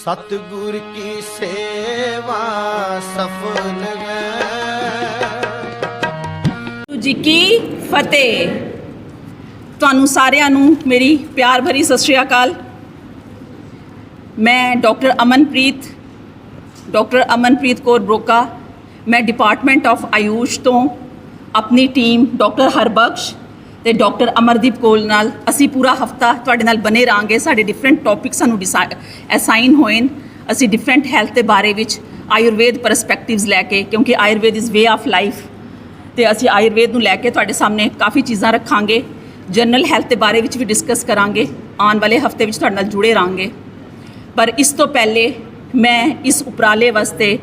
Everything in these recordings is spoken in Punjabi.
सतगुर की सेवा सफल है। जी की फतेह। ਤੁਹਾਨੂੰ ਸਾਰਿਆਂ ਨੂੰ ਮੇਰੀ ਪਿਆਰ ਭਰੀ ਸਤਿ ਸ਼੍ਰੀ ਅਕਾਲ। ਮੈਂ ਡਾਕਟਰ ਅਮਨਪ੍ਰੀਤ ਕੌਰ ਬਰੋਕਾ। ਮੈਂ ਡਿਪਾਰਟਮੈਂਟ ਆਫ ਆਯੂਸ਼ ਤੋਂ ਆਪਣੀ ਟੀਮ ਡਾਕਟਰ ਹਰਬਖਸ਼ ਤੇ ਡਾਕਟਰ ਅਮਰਦੀਪ ਕੋਲ ਨਾਲ ਅਸੀਂ ਪੂਰਾ ਹਫਤਾ ਤੁਹਾਡੇ ਨਾਲ ਬਨੇ ਰਹਾਂਗੇ। ਸਾਡੇ ਡਿਫਰੈਂਟ ਟੌਪਿਕ ਸਾਨੂੰ ਅਸਾਈਨ ਹੋਏ ਨੇ। ਅਸੀਂ ਡਿਫਰੈਂਟ ਹੈਲਥ ਦੇ ਬਾਰੇ ਵਿੱਚ ਆਯੁਰਵੇਦ ਪਰਸਪੈਕਟਿਵਸ ਲੈ ਕੇ, ਕਿਉਂਕਿ Ayurveda is way of life, ਤੇ ਅਸੀਂ ਆਯੁਰਵੇਦ ਨੂੰ ਲੈ ਕੇ ਤੁਹਾਡੇ ਸਾਹਮਣੇ ਕਾਫੀ ਚੀਜ਼ਾਂ ਰੱਖਾਂਗੇ। ਜਨਰਲ ਹੈਲਥ ਦੇ ਬਾਰੇ ਵਿੱਚ ਵੀ ਡਿਸਕਸ ਕਰਾਂਗੇ। ਆਉਣ ਵਾਲੇ ਹਫਤੇ ਵਿੱਚ ਤੁਹਾਡੇ ਨਾਲ ਜੁੜੇ ਰਹਾਂਗੇ। ਪਰ ਇਸ ਤੋਂ ਪਹਿਲੇ ਮੈਂ ਇਸ ਉਪਰਾਲੇ ਵਾਸਤੇ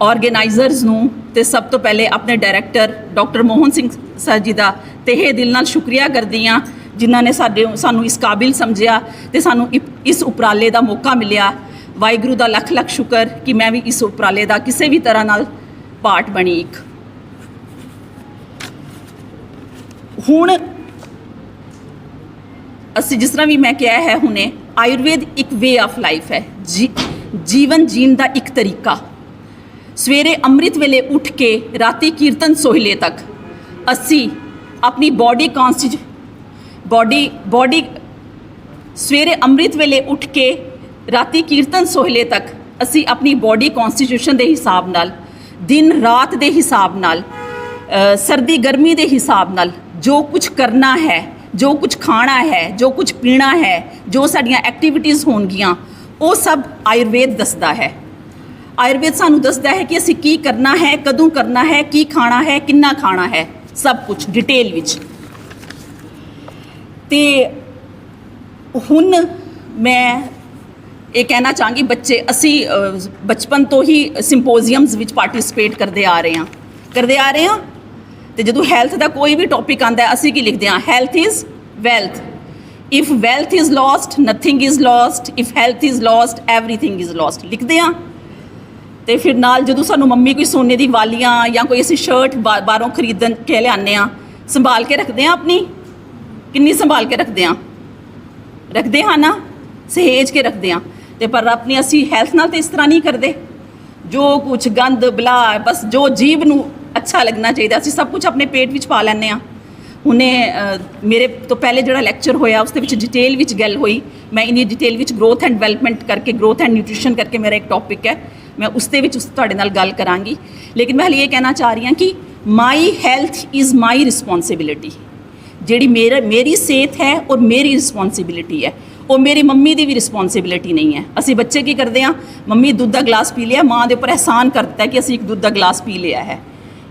ਆਰਗੇਨਾਈਜ਼ਰਸ ਨੂੰ ਤੇ ਸਭ ਤੋਂ ਪਹਿਲੇ ਆਪਣੇ director doctor Mohan Singh sir ਜੀ ਦਾ ਤਹਿ ਦਿਲ ਨਾਲ ਸ਼ੁਕਰੀਆ ਕਰਦੀ ਹਾਂ, ਜਿਨ੍ਹਾਂ ਨੇ ਸਾਨੂੰ ਇਸ ਕਾਬਿਲ ਸਮਝਿਆ ਤੇ ਸਾਨੂੰ ਇਸ ਉਪਰਾਲੇ ਦਾ ਮੌਕਾ ਮਿਲਿਆ। ਵਾਹਿਗੁਰੂ ਦਾ ਲੱਖ ਲੱਖ ਸ਼ੁਕਰ ਕਿ ਮੈਂ ਵੀ ਇਸ ਉਪਰਾਲੇ ਦਾ ਕਿਸੇ ਵੀ ਤਰ੍ਹਾਂ ਨਾਲ ਪਾਰਟ ਬਣੀ। ਇੱਕ ਹੁਣ ਅਸੀਂ ਜਿਸ ਤਰ੍ਹਾਂ ਵੀ ਮੈਂ ਕਿਹਾ ਹੈ ਹੁਣੇ, ਆਯੁਰਵੇਦ ਇੱਕ ਵੇ ਆਫ ਲਾਈਫ ਹੈ, ਜੀਵਨ ਜੀਣ ਦਾ ਇੱਕ ਤਰੀਕਾ। ਸਵੇਰੇ ਅੰਮ੍ਰਿਤ ਵੇਲੇ ਉੱਠ ਕੇ ਰਾਤੀ ਕੀਰਤਨ ਸੋਹਿਲੇ ਤੱਕ ਅਸੀਂ ਆਪਣੀ ਸਵੇਰੇ ਅੰਮ੍ਰਿਤ ਵੇਲੇ ਉੱਠ ਕੇ ਰਾਤੀ ਕੀਰਤਨ ਸੋਹਿਲੇ ਤੱਕ ਅਸੀਂ ਆਪਣੀ ਬੋਡੀ ਕੌਨਸਟੀਟਿਊਸ਼ਨ ਦੇ ਹਿਸਾਬ ਨਾਲ, ਦਿਨ ਰਾਤ ਦੇ ਹਿਸਾਬ ਨਾਲ, ਸਰਦੀ ਗਰਮੀ ਦੇ ਹਿਸਾਬ ਨਾਲ ਜੋ ਕੁਝ ਕਰਨਾ ਹੈ, ਜੋ ਕੁਝ ਖਾਣਾ ਹੈ, ਜੋ ਕੁਝ ਪੀਣਾ ਹੈ, ਜੋ ਸਾਡੀਆਂ ਐਕਟੀਵਿਟੀਜ਼ ਹੋਣਗੀਆਂ, ਉਹ ਸਭ ਆਯੁਰਵੇਦ ਦੱਸਦਾ ਹੈ। ਆਯੁਰਵੇਦ ਸਾਨੂੰ ਦੱਸਦਾ ਹੈ ਕਿ ਅਸੀਂ ਕੀ ਕਰਨਾ ਹੈ, ਕਦੋਂ ਕਰਨਾ ਹੈ, ਕੀ ਖਾਣਾ ਹੈ, ਕਿੰਨਾ ਖਾਣਾ ਹੈ, ਸਭ ਕੁਝ ਡਿਟੇਲ ਵਿੱਚ। ਤੇ ਹੁਣ ਮੈਂ ਇਹ ਕਹਿਣਾ ਚਾਹਾਂਗੀ, ਅਸੀਂ ਬਚਪਨ ਤੋਂ ਹੀ ਸਿੰਪੋਜ਼ੀਅਮਸ ਵਿੱਚ ਪਾਰਟਿਸਿਪੇਟ ਕਰਦੇ ਆ ਰਹੇ ਹਾਂ। ਤੇ ਜਦੋਂ ਹੈਲਥ ਦਾ ਕੋਈ ਵੀ ਟੌਪਿਕ ਆਉਂਦਾ ਹੈ, ਅਸੀਂ ਕੀ ਲਿਖਦੇ ਹਾਂ? Health is wealth. If wealth is lost nothing is lost, if health is lost everything is lost ਲਿਖਦੇ ਹਾਂ। ਤੇ ਫਿਰ ਨਾਲ ਜਦੋਂ ਸਾਨੂੰ ਮੰਮੀ ਕੋਈ ਸੋਨੇ ਦੀ ਵਾਲੀਆਂ ਜਾਂ ਕੋਈ ਅਸੀਂ ਸ਼ਰਟ ਬਾਹਰੋਂ ਖਰੀਦਣ ਕੇ ਲਿਆਉਂਦੇ ਹਾਂ, ਸੰਭਾਲ ਕੇ ਰੱਖਦੇ ਹਾਂ। ਆਪਣੀ ਕਿੰਨੀ ਸੰਭਾਲ ਕੇ ਰੱਖਦੇ ਹਾਂ ਨਾ, ਸਹੇਜ ਕੇ ਰੱਖਦੇ ਹਾਂ। ਤੇ ਪਰ ਆਪਣੀ ਅਸੀਂ ਹੈਲਥ ਨਾਲ ਤਾਂ ਇਸ ਤਰ੍ਹਾਂ ਨਹੀਂ ਕਰਦੇ। ਜੋ ਕੁਛ ਗੰਦ ਬਲਾ, ਬਸ ਜੋ ਜੀਭ ਨੂੰ ਅੱਛਾ ਲੱਗਣਾ ਚਾਹੀਦਾ ਅਸੀਂ ਸਭ ਕੁਝ ਆਪਣੇ ਪੇਟ ਵਿੱਚ ਪਾ ਲੈਂਦੇ ਹਾਂ। ਹੁਣੇ ਮੇਰੇ ਤੋਂ ਪਹਿਲੇ ਜਿਹੜਾ ਲੈਕਚਰ ਹੋਇਆ ਉਸ ਦੇ ਵਿੱਚ ਡਿਟੇਲ ਵਿੱਚ ਗੱਲ ਹੋਈ। ਮੈਂ ਇੰਨੀ ਡਿਟੇਲ ਵਿੱਚ ਗਰੋਥ ਐਂਡ ਡਿਵੈਲਪਮੈਂਟ ਕਰਕੇ, ਗਰੋਥ ਐਂਡ ਨਿਊਟ੍ਰੀਸ਼ਨ ਕਰਕੇ ਮੇਰਾ ਇੱਕ ਟੌਪਿਕ ਹੈ, ਮੈਂ ਉਸ ਦੇ ਵਿੱਚ ਤੁਹਾਡੇ ਨਾਲ ਗੱਲ ਕਰਾਂਗੀ। ਲੇਕਿਨ ਮੈਂ ਹਾਲੇ ਇਹ ਕਹਿਣਾ ਚਾਹ ਰਹੀ ਹਾਂ ਕਿ ਮਾਈ ਹੈਲਥ ਇਜ਼ ਮਾਈ ਰਿਸਪੋਂਸਿਬਿਲਿਟੀ। ਜਿਹੜੀ ਮੇਰੀ ਸਿਹਤ ਹੈ ਔਰ ਮੇਰੀ ਰਿਸਪੋਂਸਿਬਿਲਿਟੀ ਹੈ, ਉਹ ਮੇਰੀ ਮੰਮੀ ਦੀ ਵੀ ਰਿਸਪੋਂਸਿਬਿਲਿਟੀ ਨਹੀਂ ਹੈ। ਅਸੀਂ ਬੱਚੇ ਕੀ ਕਰਦੇ ਹਾਂ? ਮੰਮੀ ਦੁੱਧ ਦਾ ਗਲਾਸ ਪੀ ਲਿਆ, ਮਾਂ ਦੇ ਉੱਪਰ ਅਹਿਸਾਨ ਕਰ ਦਿੱਤਾ ਕਿ ਅਸੀਂ ਇੱਕ ਦੁੱਧ ਦਾ ਗਲਾਸ ਪੀ ਲਿਆ ਹੈ।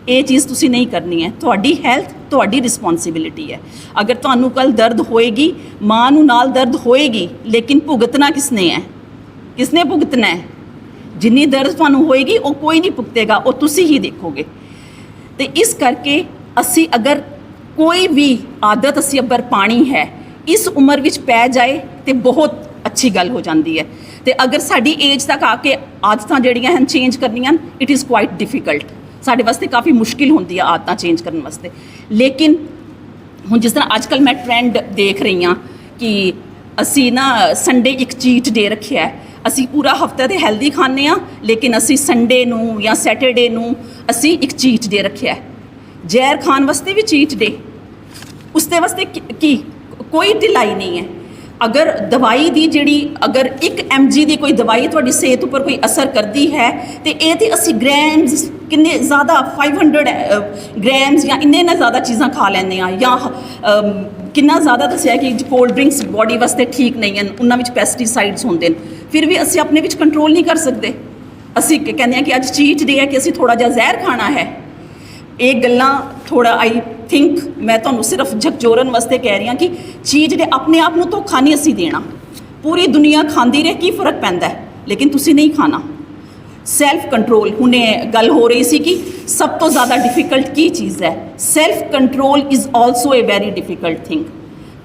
ਇਹ ਚੀਜ਼ ਤੁਸੀਂ ਨਹੀਂ ਕਰਨੀ ਹੈ। ਤੁਹਾਡੀ ਹੈਲਥ ਤੁਹਾਡੀ ਰਿਸਪੋਂਸਿਬਿਲਿਟੀ ਹੈ। ਅਗਰ ਤੁਹਾਨੂੰ ਕੱਲ੍ਹ ਦਰਦ ਹੋਏਗੀ, ਮਾਂ ਨੂੰ ਨਾਲ ਦਰਦ ਹੋਏਗੀ, ਲੇਕਿਨ ਭੁਗਤਣਾ ਕਿਸਨੇ ਭੁਗਤਣਾ ਹੈ? ਜਿੰਨੀ ਦਰਦ ਤੁਹਾਨੂੰ ਹੋਏਗੀ ਉਹ ਕੋਈ ਨਹੀਂ ਭੁਗਤੇਗਾ, ਉਹ ਤੁਸੀਂ ਹੀ ਦੇਖੋਗੇ। ਤੇ ਇਸ ਕਰਕੇ ਅਸੀਂ ਅਗਰ ਕੋਈ ਵੀ ਆਦਤ ਅਸੀਂ ਅਗਰ ਪਾਣੀ ਹੈ, ਇਸ ਉਮਰ ਵਿੱਚ ਪੈ ਜਾਏ ਤੇ ਬਹੁਤ ਅੱਛੀ ਗੱਲ ਹੋ ਜਾਂਦੀ ਹੈ। ਤੇ ਅਗਰ ਸਾਡੀ ਏਜ ਤੱਕ ਆ ਕੇ ਆਦਤਾਂ ਜਿਹੜੀਆਂ ਹਨ ਚੇਂਜ ਕਰਨੀਆਂ, ਇਟ ਇਜ਼ ਕੁਆਇਟ ਡਿਫਿਕਲਟ। ਸਾਡੇ ਵਾਸਤੇ ਕਾਫੀ ਮੁਸ਼ਕਿਲ ਹੁੰਦੀ ਆ ਆਦਤਾਂ ਚੇਂਜ ਕਰਨ ਵਾਸਤੇ। ਲੇਕਿਨ ਹੁਣ ਜਿਸ ਤਰ੍ਹਾਂ ਅੱਜ ਕੱਲ੍ਹ ਮੈਂ ਟ੍ਰੈਂਡ ਦੇਖ ਰਹੀ ਹਾਂ ਕਿ ਅਸੀਂ ਨਾ ਸੰਡੇ ਇੱਕ ਚੀਟ ਡੇ ਰੱਖਿਆ ਹੈ। ਅਸੀਂ ਪੂਰਾ ਹਫਤਾ ਤੇ ਹੈਲਦੀ ਖਾਂਦੇ ਹਾਂ, ਲੇਕਿਨ ਅਸੀਂ ਸੰਡੇ ਨੂੰ ਜਾਂ ਸੈਟਰਡੇ ਨੂੰ ਅਸੀਂ ਇੱਕ ਚੀਟ ਡੇ ਰੱਖਿਆ ਹੈ। ਜ਼ਹਿਰ ਖਾਣ ਵਾਸਤੇ ਵੀ ਚੀਟ ਡੇ, ਉਸ ਦੇ ਵਾਸਤੇ ਕੀ ਕੋਈ ਢਿਲਾਈ ਨਹੀਂ ਹੈ। ਅਗਰ ਦਵਾਈ ਦੀ ਅਗਰ 1 mg ਦੀ ਕੋਈ ਦਵਾਈ ਤੁਹਾਡੀ ਸਿਹਤ ਉੱਪਰ ਕੋਈ ਅਸਰ ਕਰਦੀ ਹੈ, ਤੇ ਇਹ ਤੇ ਅਸੀਂ ਗ੍ਰਾਮਸ ਕਿੰਨੇ ਜ਼ਿਆਦਾ 500 ਗ੍ਰਾਮਸ ਜਾਂ ਇੰਨੇ ਨਾ ਜ਼ਿਆਦਾ ਚੀਜ਼ਾਂ ਖਾ ਲੈਂਦੇ ਹਾਂ। ਜਾਂ ਕਿੰਨਾ ਜ਼ਿਆਦਾ ਦੱਸਿਆ ਕਿ ਕੋਲਡ ਡਰਿੰਕਸ ਬੋਡੀ ਵਾਸਤੇ ਠੀਕ ਨਹੀਂ ਹਨ, ਉਹਨਾਂ ਵਿੱਚ ਪੈਸਟੀਸਾਈਡਸ ਹੁੰਦੇ ਨੇ। ਫਿਰ ਵੀ ਅਸੀਂ ਆਪਣੇ ਵਿੱਚ ਕੰਟਰੋਲ ਨਹੀਂ ਕਰ ਸਕਦੇ। ਅਸੀਂ ਕਹਿੰਦੇ ਹਾਂ ਕਿ ਅੱਜ ਚੀਟ ਡੇ ਹੈ ਕਿ ਅਸੀਂ ਥੋੜ੍ਹਾ ਜਿਹਾ ਜ਼ਹਿਰ ਖਾਣਾ ਹੈ। ਇਹ ਗੱਲਾਂ ਥੋੜ੍ਹਾ ਆਈ ਥਿੰਕ ਮੈਂ ਤੁਹਾਨੂੰ ਸਿਰਫ ਝਕਝੋਰਨ ਵਾਸਤੇ ਕਹਿ ਰਹੀ ਹਾਂ ਕਿ ਚੀਜ਼ ਦੇ ਆਪਣੇ ਆਪ ਨੂੰ ਧੋਖਾ ਨਹੀਂ ਅਸੀਂ ਦੇਣਾ। ਪੂਰੀ ਦੁਨੀਆ ਖਾਂਦੀ ਰਹੇ, ਕੀ ਫ਼ਰਕ ਪੈਂਦਾ, ਲੇਕਿਨ ਤੁਸੀਂ ਨਹੀਂ ਖਾਣਾ। ਸੈਲਫ ਕੰਟਰੋਲ, ਹੁਣੇ ਗੱਲ ਹੋ ਰਹੀ ਸੀ ਕਿ ਸਭ ਤੋਂ ਜ਼ਿਆਦਾ ਡਿਫਿਕਲਟ ਕੀ ਚੀਜ਼ ਹੈ? Self control is also A very difficult thing.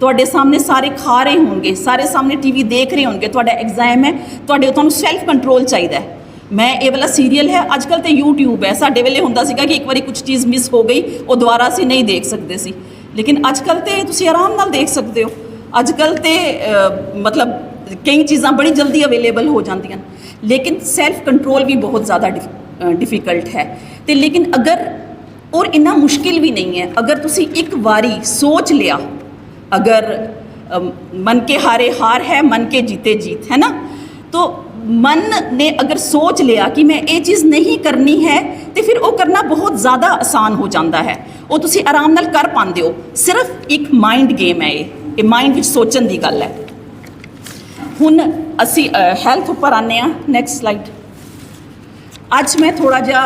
ਤੁਹਾਡੇ ਸਾਹਮਣੇ ਸਾਰੇ ਖਾ ਰਹੇ ਹੋਣਗੇ, ਸਾਰੇ ਸਾਹਮਣੇ ਟੀਵੀ ਦੇਖ ਰਹੇ ਹੋਣਗੇ, ਤੁਹਾਡਾ ਐਗਜ਼ਾਮ ਹੈ, ਤੁਹਾਨੂੰ ਸੈਲਫ ਕੰਟਰੋਲ ਚਾਹੀਦਾ ਹੈ। ਮੈਂ ਇਹ ਵਾਲਾ ਸੀਰੀਅਲ ਹੈ, ਅੱਜ ਕੱਲ੍ਹ ਤਾਂ YouTube ਹੈ। ਸਾਡੇ ਵੇਲੇ ਹੁੰਦਾ ਸੀਗਾ ਕਿ ਇੱਕ ਵਾਰੀ ਕੁਝ ਚੀਜ਼ ਮਿਸ ਹੋ ਗਈ, ਉਹ ਦੁਬਾਰਾ ਅਸੀਂ ਨਹੀਂ ਦੇਖ ਸਕਦੇ ਸੀ। ਲੇਕਿਨ ਅੱਜ ਕੱਲ੍ਹ ਤਾਂ ਤੁਸੀਂ ਆਰਾਮ ਨਾਲ ਦੇਖ ਸਕਦੇ ਹੋ। ਅੱਜ ਕੱਲ੍ਹ ਤੇ ਮਤਲਬ ਕਈ ਚੀਜ਼ਾਂ ਬੜੀ ਜਲਦੀ ਅਵੇਲੇਬਲ ਹੋ ਜਾਂਦੀਆਂ, ਲੇਕਿਨ ਸੈਲਫ ਕੰਟਰੋਲ ਵੀ ਬਹੁਤ ਜ਼ਿਆਦਾ ਡਿਫਿਕਲਟ ਹੈ। ਤੇ ਲੇਕਿਨ ਅਗਰ ਔਰ ਇੰਨਾ ਮੁਸ਼ਕਿਲ ਵੀ ਨਹੀਂ ਹੈ, ਅਗਰ ਤੁਸੀਂ ਇੱਕ ਵਾਰੀ ਸੋਚ ਲਿਆ, ਅਗਰ मन के हारे हार है, मन के जीते जीत है ना, तो मन ने अगर सोच लिया कि मैं ये चीज़ नहीं करनी है तो फिर वो करना बहुत ज़्यादा आसान हो जाता है, वो तुसी आराम नाल कर पाते हो। सिर्फ एक माइंड गेम है, ये माइंड विच सोचण दी गल है। हुण असी हैल्थ उपर आने आ, नैक्सट स्लाइड। ਅੱਜ मैं थोड़ा जिहा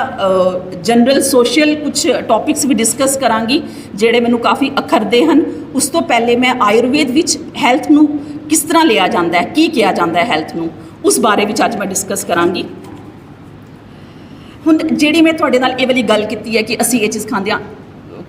जनरल सोशल कुछ टॉपिक्स भी डिस्कस करांगी ਜਿਹੜੇ ਮੈਨੂੰ ਕਾਫੀ ਅਖਰਦੇ ਹਨ। ਉਸ ਤੋਂ ਪਹਿਲੇ ਮੈਂ ਆਯੁਰਵੇਦ ਵਿੱਚ ਹੈਲਥ ਨੂੰ ਕਿਸ ਤਰ੍ਹਾਂ ਲਿਆ ਜਾਂਦਾ ਹੈ, ਕੀ ਕਿਹਾ ਜਾਂਦਾ ਹੈ ਹੈਲਥ ਨੂੰ, ਉਸ ਬਾਰੇ ਵਿੱਚ ਅੱਜ ਮੈਂ ਡਿਸਕਸ ਕਰਾਂਗੀ। ਹੁਣ ਜਿਹੜੀ ਮੈਂ ਤੁਹਾਡੇ ਨਾਲ ਇਹ ਵਾਲੀ ਗੱਲ ਕੀਤੀ ਹੈ ਕਿ ਅਸੀਂ ਇਹ ਚੀਜ਼ ਖਾਂਦੇ ਹਾਂ,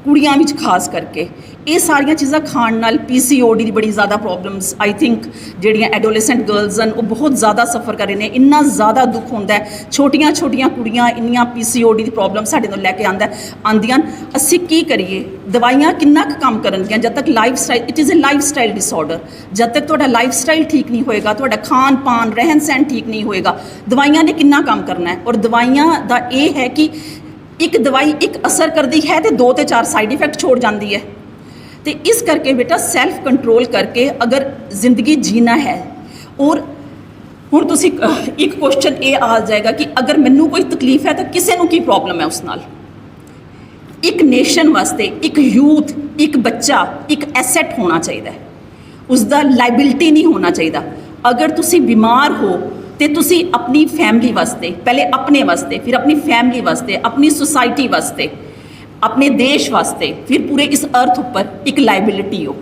ਕੁੜੀਆਂ ਵਿੱਚ ਖਾਸ ਕਰਕੇ ਇਹ ਸਾਰੀਆਂ ਚੀਜ਼ਾਂ ਖਾਣ ਨਾਲ PCOD ਦੀ ਬੜੀ ਜ਼ਿਆਦਾ ਪ੍ਰੋਬਲਮਸ, ਆਈ ਥਿੰਕ ਜਿਹੜੀਆਂ ਐਡੋਲੈਸੈਂਟ ਗਰਲਸ ਹਨ ਉਹ ਬਹੁਤ ਜ਼ਿਆਦਾ ਸਫਰ ਕਰ ਰਹੇ ਨੇ। ਇੰਨਾ ਜ਼ਿਆਦਾ ਦੁੱਖ ਹੁੰਦਾ ਹੈ, ਛੋਟੀਆਂ ਛੋਟੀਆਂ ਕੁੜੀਆਂ ਇੰਨੀਆਂ PCOD ਦੀ ਪ੍ਰੋਬਲਮ ਸਾਡੇ ਨਾਲ ਲੈ ਕੇ ਆਉਂਦੀਆਂ। ਅਸੀਂ ਕੀ ਕਰੀਏ? ਦਵਾਈਆਂ ਕਿੰਨਾ ਕੁ ਕੰਮ ਕਰਨਗੀਆਂ ਜਦ ਤੱਕ lifestyle, it is a lifestyle disorder, ਜਦ ਤੱਕ ਤੁਹਾਡਾ ਲਾਈਫ ਸਟਾਈਲ ਠੀਕ ਨਹੀਂ ਹੋਏਗਾ, ਤੁਹਾਡਾ ਖਾਣ ਪਾਣ ਰਹਿਣ ਸਹਿਣ ਠੀਕ ਨਹੀਂ ਹੋਏਗਾ, ਦਵਾਈਆਂ ਨੇ ਕਿੰਨਾ ਕੰਮ ਕਰਨਾ ਹੈ। ਔਰ ਦਵਾਈਆਂ ਦਾ ਇਹ ਹੈ ਕਿ ਇੱਕ ਦਵਾਈ ਇੱਕ ਅਸਰ ਕਰਦੀ ਹੈ ਤੇ 2 ਤੇ 4 ਸਾਈਡ ਇਫੈਕਟ ਛੋੜ ਜਾਂਦੀ ਹੈ। ਤੇ ਇਸ ਕਰਕੇ ਬੇਟਾ ਸੈਲਫ ਕੰਟਰੋਲ ਕਰਕੇ ਅਗਰ ਜ਼ਿੰਦਗੀ ਜੀਣਾ ਹੈ, ਔਰ ਹੁਣ ਤੁਸੀਂ ਇੱਕ ਕੁਐਸਚਨ ਇਹ ਆ ਜਾਏਗਾ ਕਿ ਅਗਰ ਮੈਨੂੰ ਕੋਈ ਤਕਲੀਫ ਹੈ ਤਾਂ ਕਿਸੇ ਨੂੰ ਕੀ ਪ੍ਰੋਬਲਮ ਹੈ ਉਸ ਨਾਲ। ਇੱਕ ਨੇਸ਼ਨ ਵਾਸਤੇ ਇੱਕ ਯੂਥ, ਇੱਕ ਬੱਚਾ ਇੱਕ ਐਸੈਟ ਹੋਣਾ ਚਾਹੀਦਾ ਹੈ, ਉਸ ਦਾ ਲਾਇਬਿਲਿਟੀ ਨਹੀਂ ਹੋਣਾ ਚਾਹੀਦਾ। ਅਗਰ ਤੁਸੀਂ ਬਿਮਾਰ ਹੋ ਤੇ ਤੁਸੀਂ ਆਪਣੀ ਫੈਮਿਲੀ ਵਾਸਤੇ, ਪਹਿਲੇ ਆਪਣੇ ਵਾਸਤੇ, ਫਿਰ ਆਪਣੀ ਫੈਮਿਲੀ ਵਾਸਤੇ, ਆਪਣੀ ਸੁਸਾਇਟੀ ਵਾਸਤੇ, ਆਪਣੇ ਦੇਸ਼ ਵਾਸਤੇ, ਫਿਰ ਪੂਰੇ ਇਸ ਅਰਥ ਉੱਪਰ ਇੱਕ ਲਾਇਬਿਲਿਟੀ ਹੋ,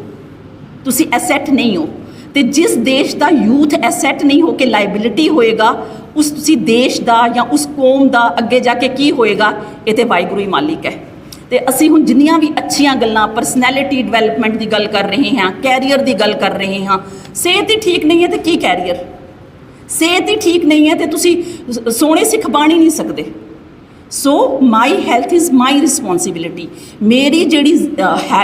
ਤੁਸੀਂ ਐਸੈਟ ਨਹੀਂ ਹੋ। ਤੇ ਜਿਸ ਦੇਸ਼ ਦਾ ਯੂਥ ਐਸੈਟ ਨਹੀਂ ਹੋ ਕੇ ਲਾਇਬਿਲਿਟੀ ਹੋਏਗਾ, ਉਸ ਤੁਸੀਂ ਦੇਸ਼ ਦਾ ਜਾਂ ਉਸ ਕੌਮ ਦਾ ਅੱਗੇ ਜਾ ਕੇ ਕੀ ਹੋਏਗਾ, ਇਹ ਤੇ ਵਾਹਿਗੁਰੂ ਹੀ ਮਾਲਿਕ ਹੈ। ਤੇ ਅਸੀਂ ਹੁਣ ਜਿੰਨੀਆਂ ਵੀ ਅੱਛੀਆਂ ਗੱਲਾਂ, ਪਰਸਨੈਲਿਟੀ ਡਿਵੈਲਪਮੈਂਟ ਦੀ ਗੱਲ ਕਰ ਰਹੇ ਹਾਂ, ਕੈਰੀਅਰ ਦੀ ਗੱਲ ਕਰ ਰਹੇ ਹਾਂ, ਸਿਹਤ ਹੀ ਠੀਕ ਨਹੀਂ ਹੈ ਤੇ ਕੀ ਕੈਰੀਅਰ? ਸਿਹਤ ਹੀ ਠੀਕ ਨਹੀਂ ਹੈ ਤੇ ਤੁਸੀਂ ਸੋਹਣੇ ਸਿੱਖ ਬਣ ਹੀ ਨਹੀਂ ਸਕਦੇ। ਸੋ ਮਾਈ ਹੈਲਥ ਇਜ਼ ਮਾਈ ਰਿਸਪੋਂਸਿਬਿਲਿਟੀ, ਮੇਰੀ ਜਿਹੜੀ